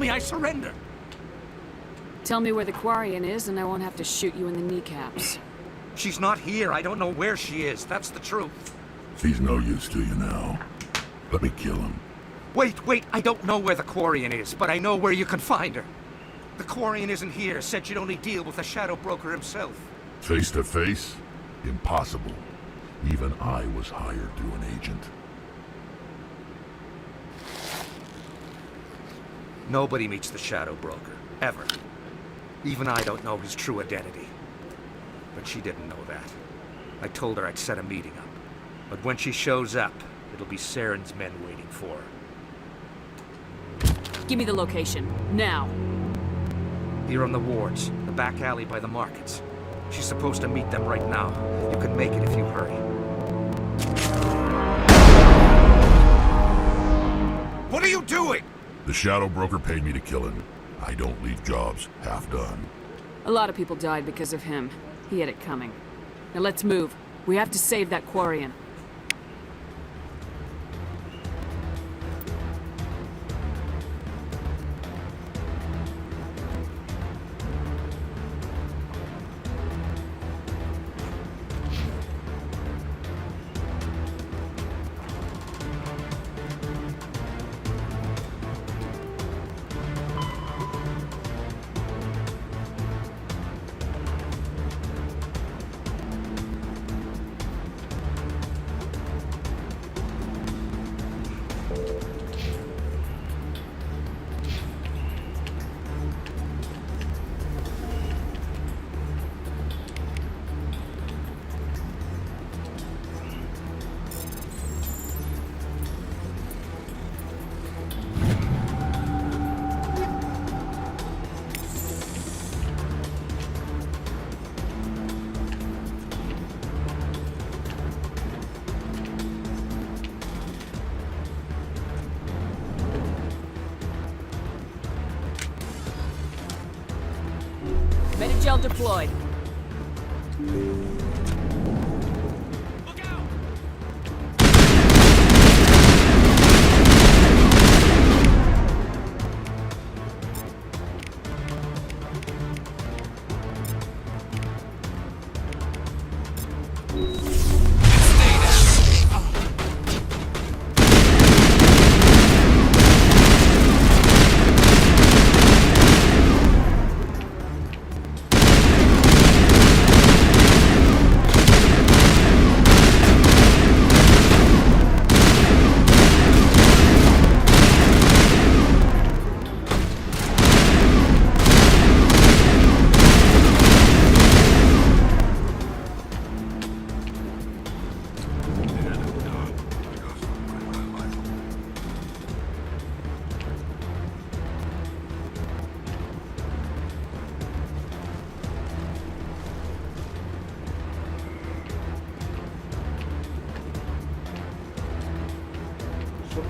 I surrender. Tell me where the Quarian is and I won't have to shoot you in the kneecaps. She's not here. I don't know where she is. That's the truth. He's no use to you now. Let me kill him. Wait. I don't know where the Quarian is, but I know where you can find her. The Quarian isn't here. Said you'd only deal with the Shadow Broker himself. Face to face? Impossible. Even I was hired through an agent. Nobody meets the Shadow Broker, ever. Even I don't know his true identity. But she didn't know that. I told her I'd set a meeting up. But when she shows up, it'll be Saren's men waiting for her. Give me the location, now. Here on the wards, the back alley by the markets. She's supposed to meet them right now. You can make it if you hurry. What are you doing? The Shadow Broker paid me to kill him. I don't leave jobs half done. A lot of people died because of him. He had it coming. Now let's move. We have to save that Quarian. Metagel deployed.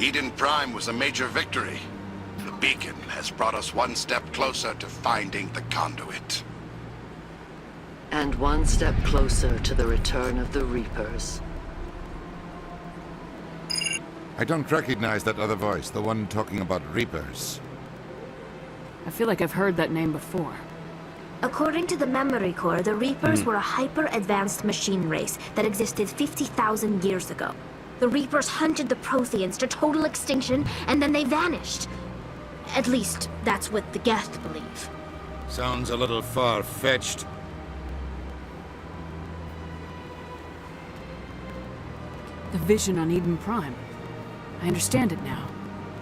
Eden Prime was a major victory. The beacon has brought us one step closer to finding the conduit. And one step closer to the return of the Reapers. I don't recognize that other voice, the one talking about Reapers. I feel like I've heard that name before. According to the Memory Core, the Reapers were a hyper-advanced machine race that existed 50,000 years ago. The Reapers hunted the Protheans to total extinction, and then they vanished. At least, that's what the Geth believe. Sounds a little far-fetched. The vision on Eden Prime. I understand it now.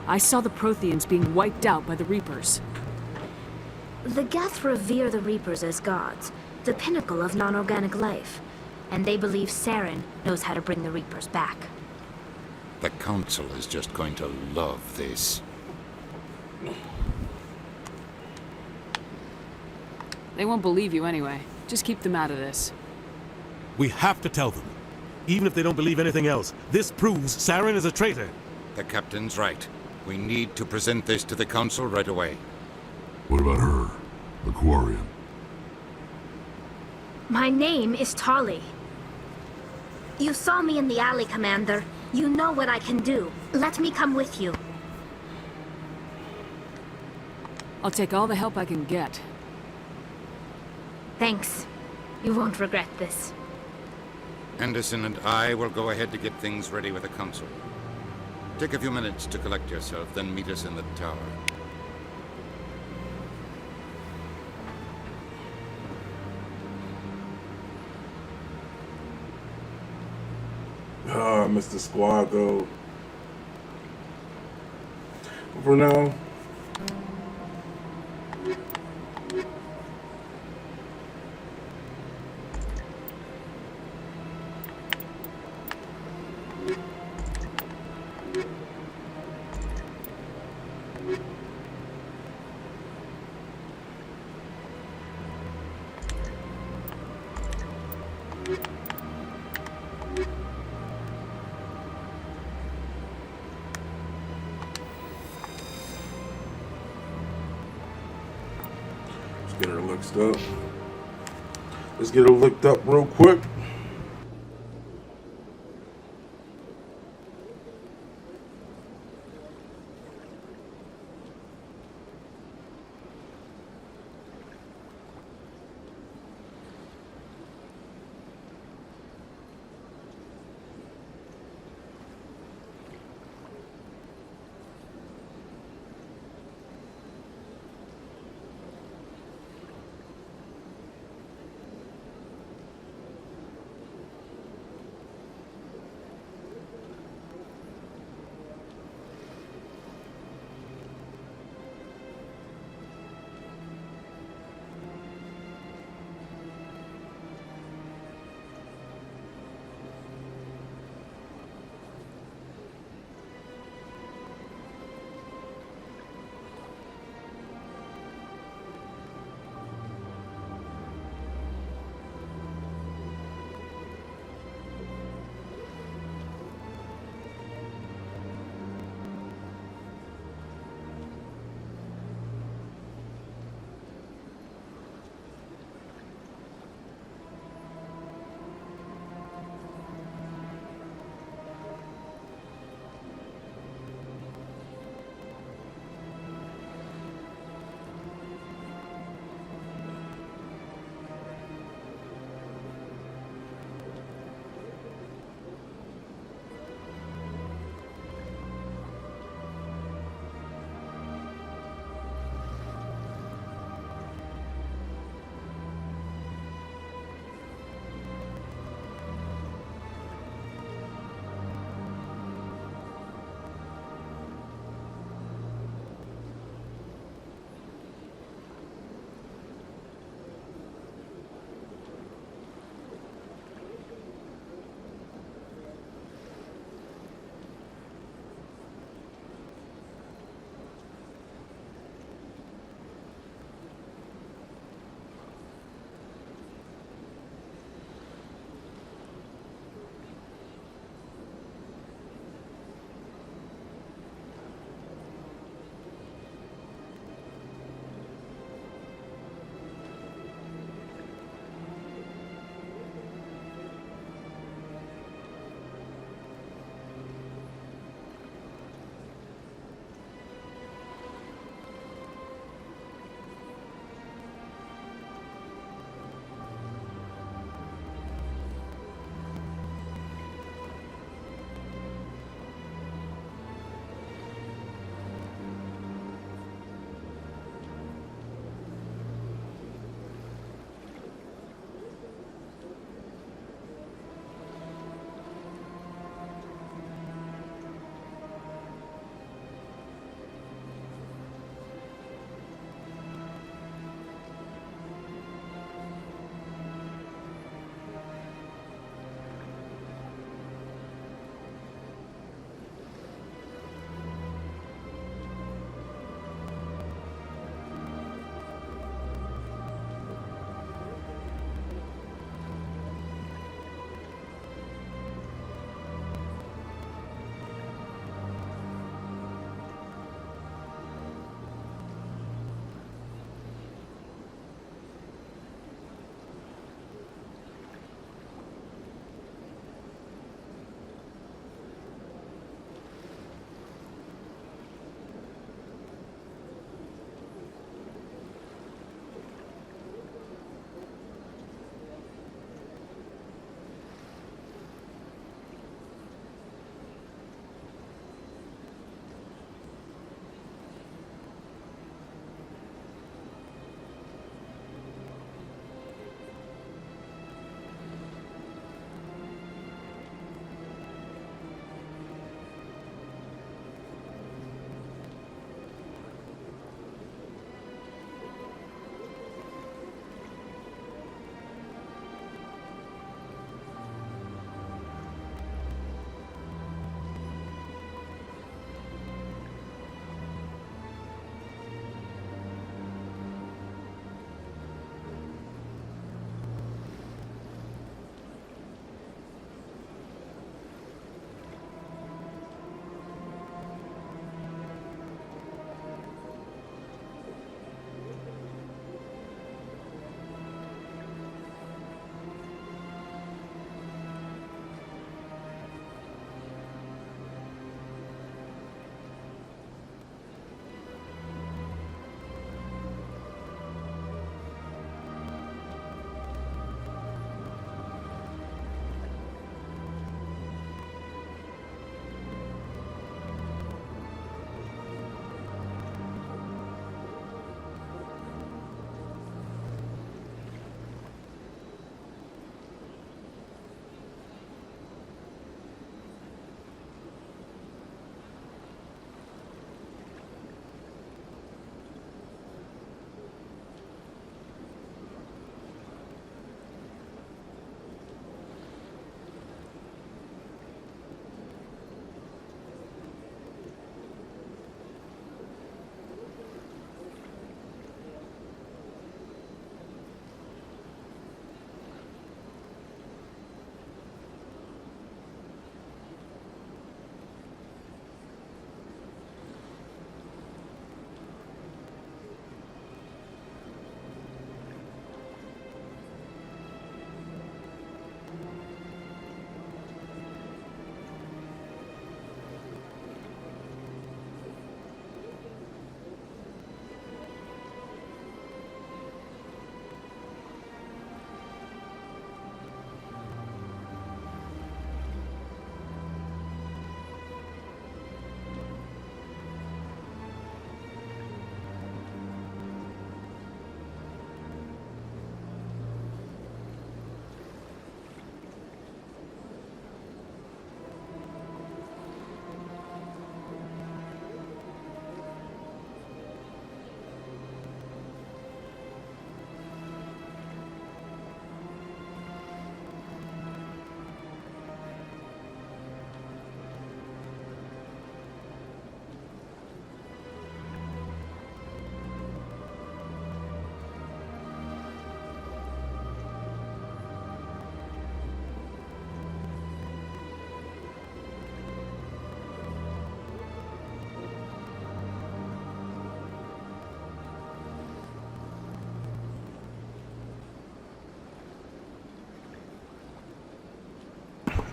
I saw the Protheans being wiped out by the Reapers. The Geth revere the Reapers as gods, the pinnacle of non-organic life. And they believe Saren knows how to bring the Reapers back. The Council is just going to love this. They won't believe you anyway. Just keep them out of this. We have to tell them. Even if they don't believe anything else, this proves Saren is a traitor. The Captain's right. We need to present this to the Council right away. What about her? The Quarian? My name is Tali. You saw me in the alley, Commander. You know what I can do. Let me come with you. I'll take all the help I can get. Thanks. You won't regret this. Anderson and I will go ahead to get things ready with the Council. Take a few minutes to collect yourself, then meet us in the tower. I missed the squad though. For now. Get her looked up. Let's get her looked up real quick.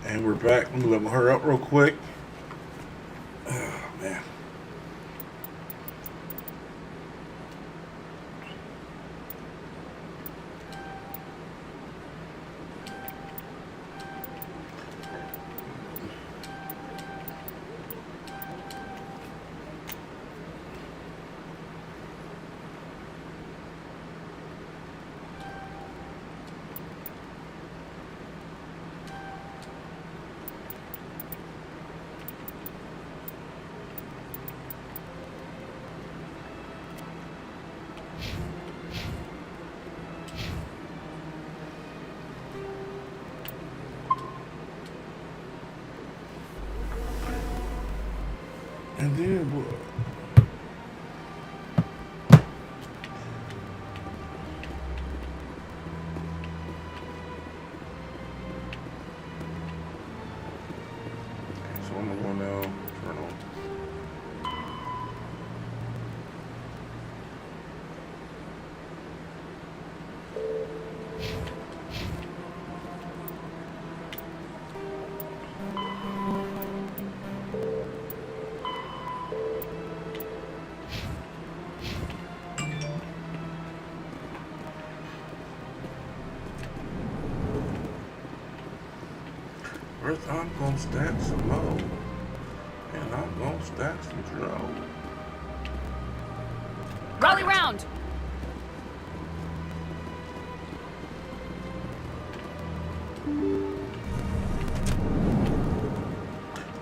And we're back. Let me level her up real quick. Oh, man. And then what? So I'm gonna go now. Turn on. First, I'm gonna stack some more, and I'm gonna stack some draw. Rally round!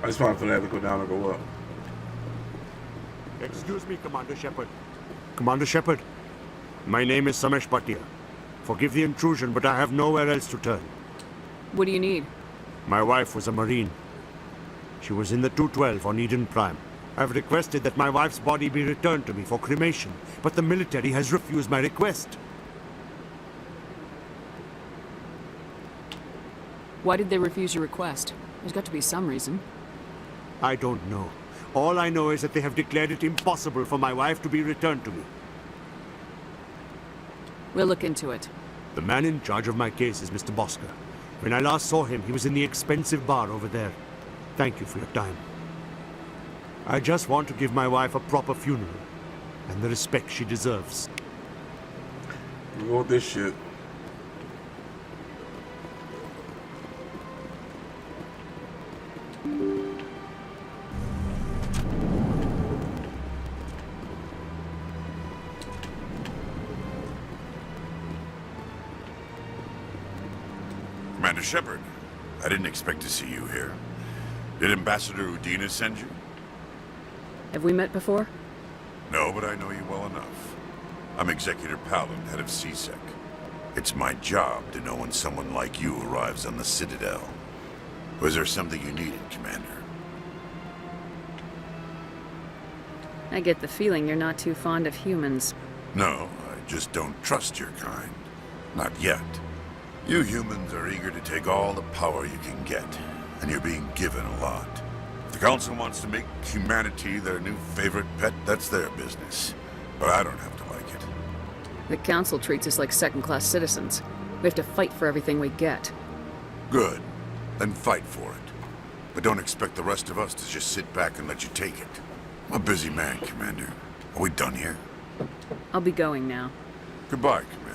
I just wanted for that to go down or go up. Excuse me, Commander Shepard. Commander Shepard, my name is Samesh Bhatia. Forgive the intrusion, but I have nowhere else to turn. What do you need? My wife was a Marine. She was in the 212 on Eden Prime. I've requested that my wife's body be returned to me for cremation, but the military has refused my request. Why did they refuse your request? There's got to be some reason. I don't know. All I know is that they have declared it impossible for my wife to be returned to me. We'll look into it. The man in charge of my case is Mr. Bosker. When I last saw him, he was in the expensive bar over there. Thank you for your time. I just want to give my wife a proper funeral, and the respect she deserves. We go with this shit. Commander Shepard, I didn't expect to see you here. Did Ambassador Udina send you? Have we met before? No, but I know you well enough. I'm Executor Palin, head of CSEC. It's my job to know when someone like you arrives on the Citadel. Was there something you needed, Commander? I get the feeling you're not too fond of humans. No, I just don't trust your kind. Not yet. You humans are eager to take all the power you can get, and you're being given a lot. If the Council wants to make humanity their new favorite pet, that's their business. But I don't have to like it. The Council treats us like second-class citizens. We have to fight for everything we get. Good. Then fight for it. But don't expect the rest of us to just sit back and let you take it. I'm a busy man, Commander. Are we done here? I'll be going now. Goodbye, Commander.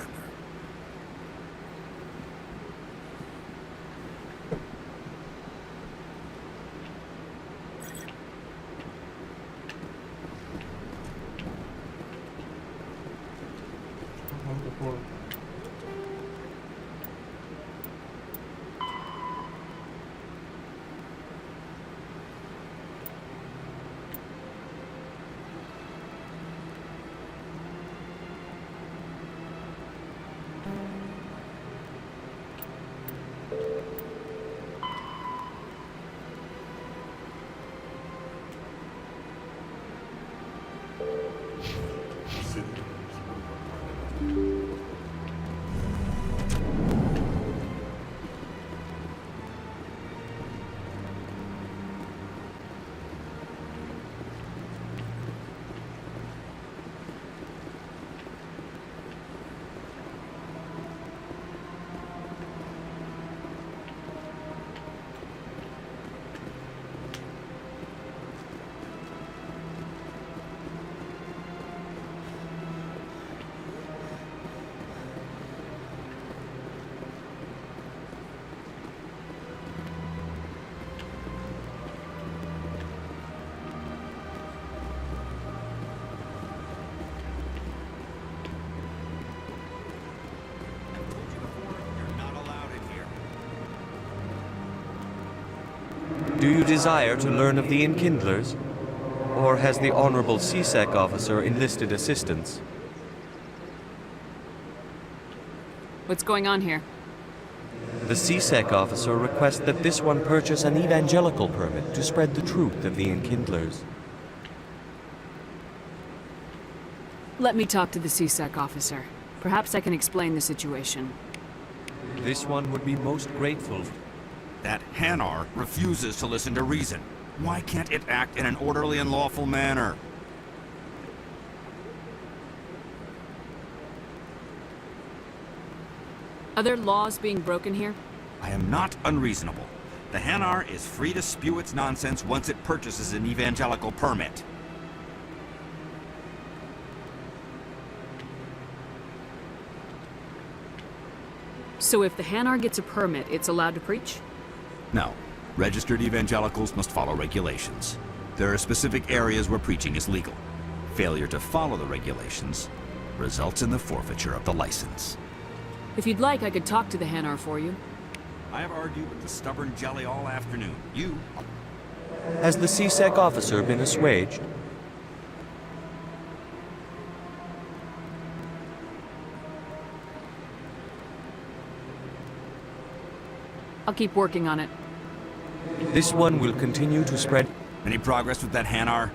Do you desire to learn of the Enkindlers? Or has the Honorable CSEC officer enlisted assistance? What's going on here? The CSEC officer requests that this one purchase an evangelical permit to spread the truth of the Enkindlers. Let me talk to the CSEC officer. Perhaps I can explain the situation. This one would be most grateful. That Hanar refuses to listen to reason. Why can't it act in an orderly and lawful manner? Are there laws being broken here? I am not unreasonable. The Hanar is free to spew its nonsense once it purchases an evangelical permit. So if the Hanar gets a permit, it's allowed to preach? No. Registered evangelicals must follow regulations. There are specific areas where preaching is legal. Failure to follow the regulations results in the forfeiture of the license. If you'd like, I could talk to the Hanar for you. I have argued with the stubborn jelly all afternoon. You... Has the CSEC officer been assuaged? I'll keep working on it. This one will continue to spread... Any progress with that Hanar?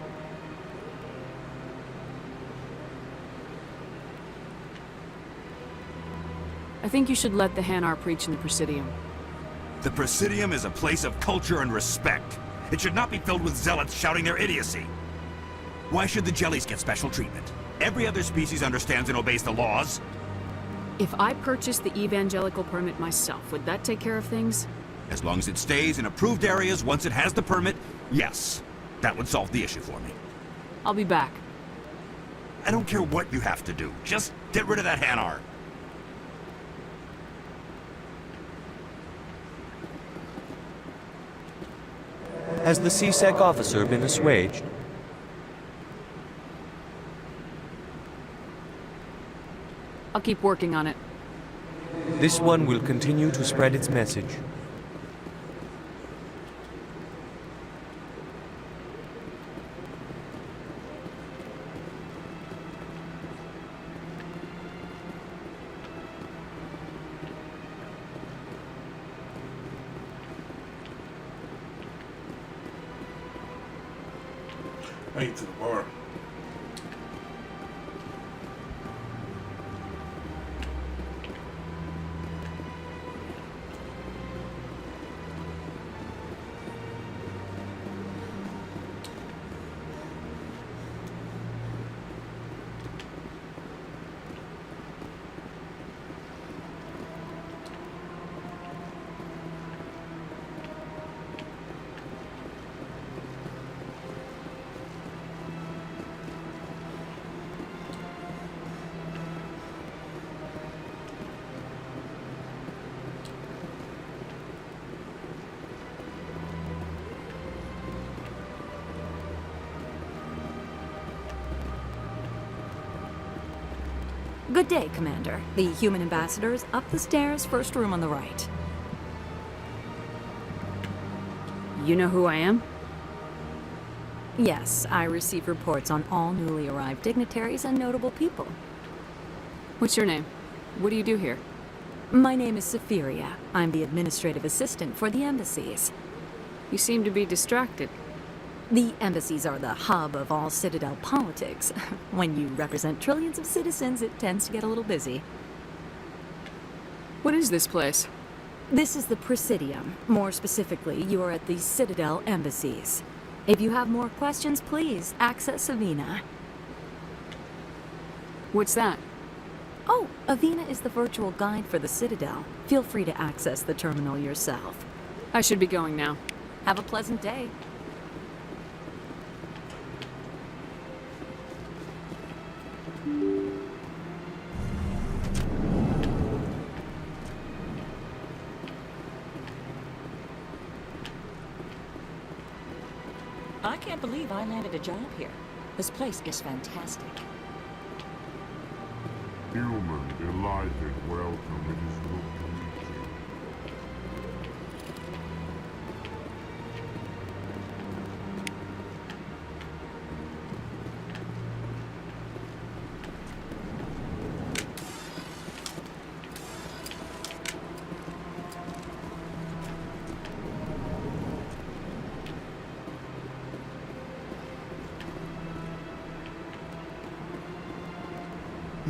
I think you should let the Hanar preach in the Presidium. The Presidium is a place of culture and respect. It should not be filled with zealots shouting their idiocy. Why should the jellies get special treatment? Every other species understands and obeys the laws. If I purchased the evangelical permit myself, would that take care of things? As long as it stays in approved areas once it has the permit, yes. That would solve the issue for me. I'll be back. I don't care what you have to do. Just get rid of that Hanar. Has the CSEC officer been assuaged? I'll keep working on it. This one will continue to spread its message. I ain't to the bar. Good day, Commander. The human ambassador is up the stairs, first room on the right. You know who I am? Yes, I receive reports on all newly arrived dignitaries and notable people. What's your name? What do you do here? My name is Saphiria. I'm the administrative assistant for the embassies. You seem to be distracted. The embassies are the hub of all Citadel politics. When you represent trillions of citizens, it tends to get a little busy. What is this place? This is the Presidium. More specifically, you are at the Citadel embassies. If you have more questions, please access Avina. What's that? Oh, Avina is the virtual guide for the Citadel. Feel free to access the terminal yourself. I should be going now. Have a pleasant day. I can't believe I landed a job here. This place is fantastic. Human, delighted, welcome. It is good to meet you.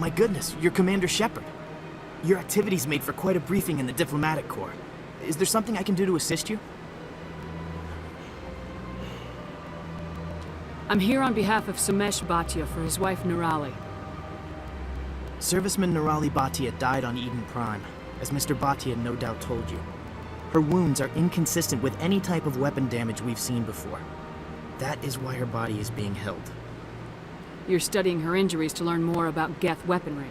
my goodness, you're Commander Shepard. Your activities made for quite a briefing in the diplomatic corps. Is there something I can do to assist you? I'm here on behalf of Somesh Bhatia for his wife Nirali. Serviceman Nirali Bhatia died on Eden Prime, as Mr. Bhatia no doubt told you. Her wounds are inconsistent with any type of weapon damage we've seen before. That is why her body is being held. You're studying her injuries to learn more about Geth weaponry.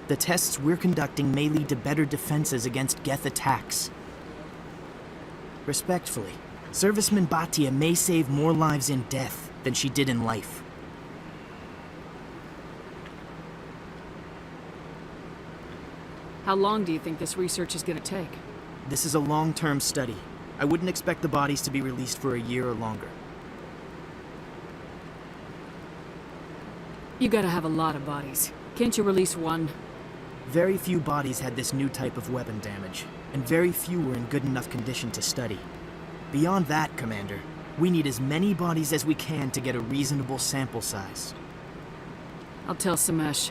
The tests we're conducting may lead to better defenses against Geth attacks. Respectfully, Serviceman Bhatia may save more lives in death than she did in life. How long do you think this research is going to take? This is a long-term study. I wouldn't expect the bodies to be released for a year or longer. You gotta have a lot of bodies. Can't you release one? Very few bodies had this new type of weapon damage, and very few were in good enough condition to study. Beyond that, Commander, we need as many bodies as we can to get a reasonable sample size. I'll tell Somesh.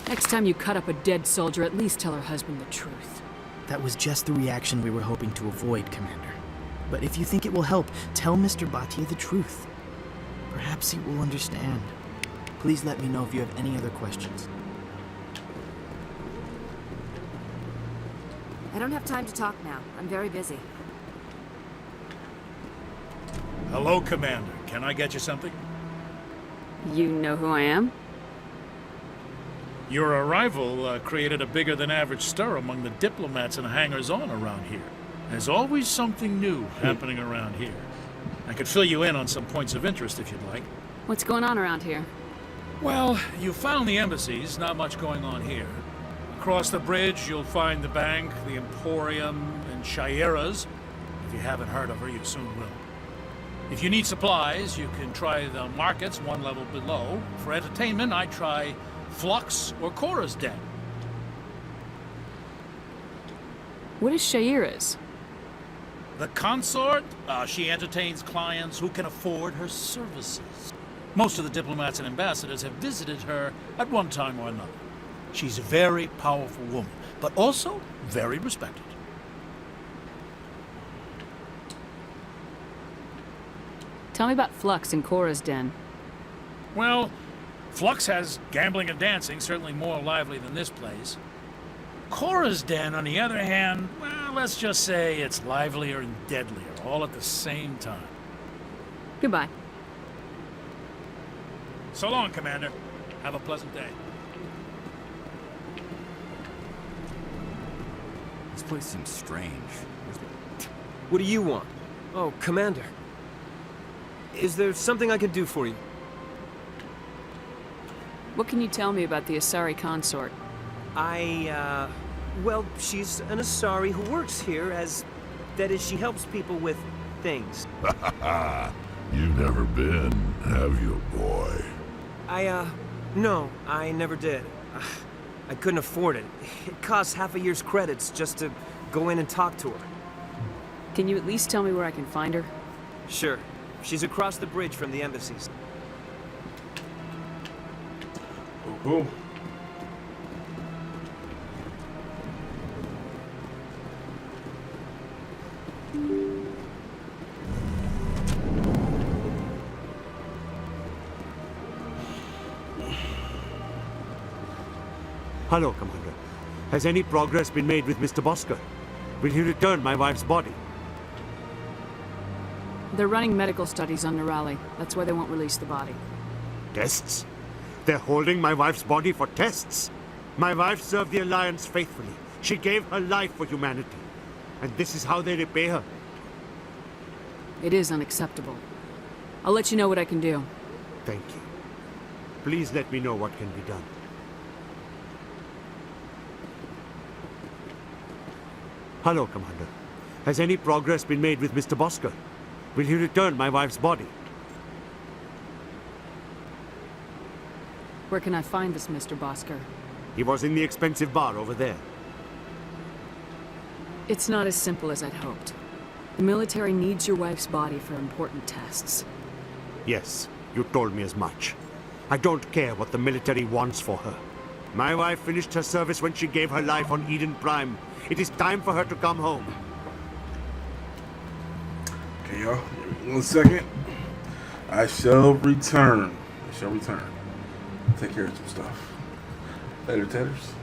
Next time you cut up a dead soldier, at least tell her husband the truth. That was just the reaction we were hoping to avoid, Commander. But if you think it will help, tell Mr. Bhatia the truth. Perhaps he will understand. Please let me know if you have any other questions. I don't have time to talk now. I'm very busy. Hello, Commander. Can I get you something? You know who I am? Your arrival created a bigger-than-average stir among the diplomats and hangers-on around here. There's always something new happening around here. I could fill you in on some points of interest if you'd like. What's going on around here? Well, you found the embassies, not much going on here. Across the bridge, you'll find the bank, the Emporium, and Shaira's. If you haven't heard of her, you soon will. If you need supplies, you can try the markets one level below. For entertainment, I try Flux or Cora's Den. What is Shaira's? The consort? She entertains clients who can afford her services. Most of the diplomats and ambassadors have visited her at one time or another. She's a very powerful woman, but also very respected. Tell me about Flux and Cora's Den. Well, Flux has gambling and dancing, certainly more lively than this place. Cora's Den, on the other hand, well, let's just say it's livelier and deadlier, all at the same time. Goodbye. So long, Commander. Have a pleasant day. This place seems strange. What do you want? Oh, Commander. Is there something I can do for you? What can you tell me about the Asari consort? Well, she's an Asari who works here as... That is, she helps people with things. You've never been, have you, boy? No, I never did. I couldn't afford it. It costs half a year's credits just to go in and talk to her. Can you at least tell me where I can find her? Sure. She's across the bridge from the embassies. Cool. Hello, Commander. Has any progress been made with Mr. Bosker? Will he return my wife's body? They're running medical studies on Nirali. That's why they won't release the body. Tests? They're holding my wife's body for tests. My wife served the Alliance faithfully. She gave her life for humanity. And this is how they repay her. It is unacceptable. I'll let you know what I can do. Thank you. Please let me know what can be done. Hello, Commander. Has any progress been made with Mr. Bosker? Will he return my wife's body? Where can I find this Mr. Bosker? He was in the expensive bar over there. It's not as simple as I'd hoped. The military needs your wife's body for important tests. Yes, you told me as much. I don't care what the military wants for her. My wife finished her service when she gave her life on Eden Prime. It is time for her to come home. Okay, y'all. Give me 1 second. I shall return. Take care of some stuff. Later, Tatters.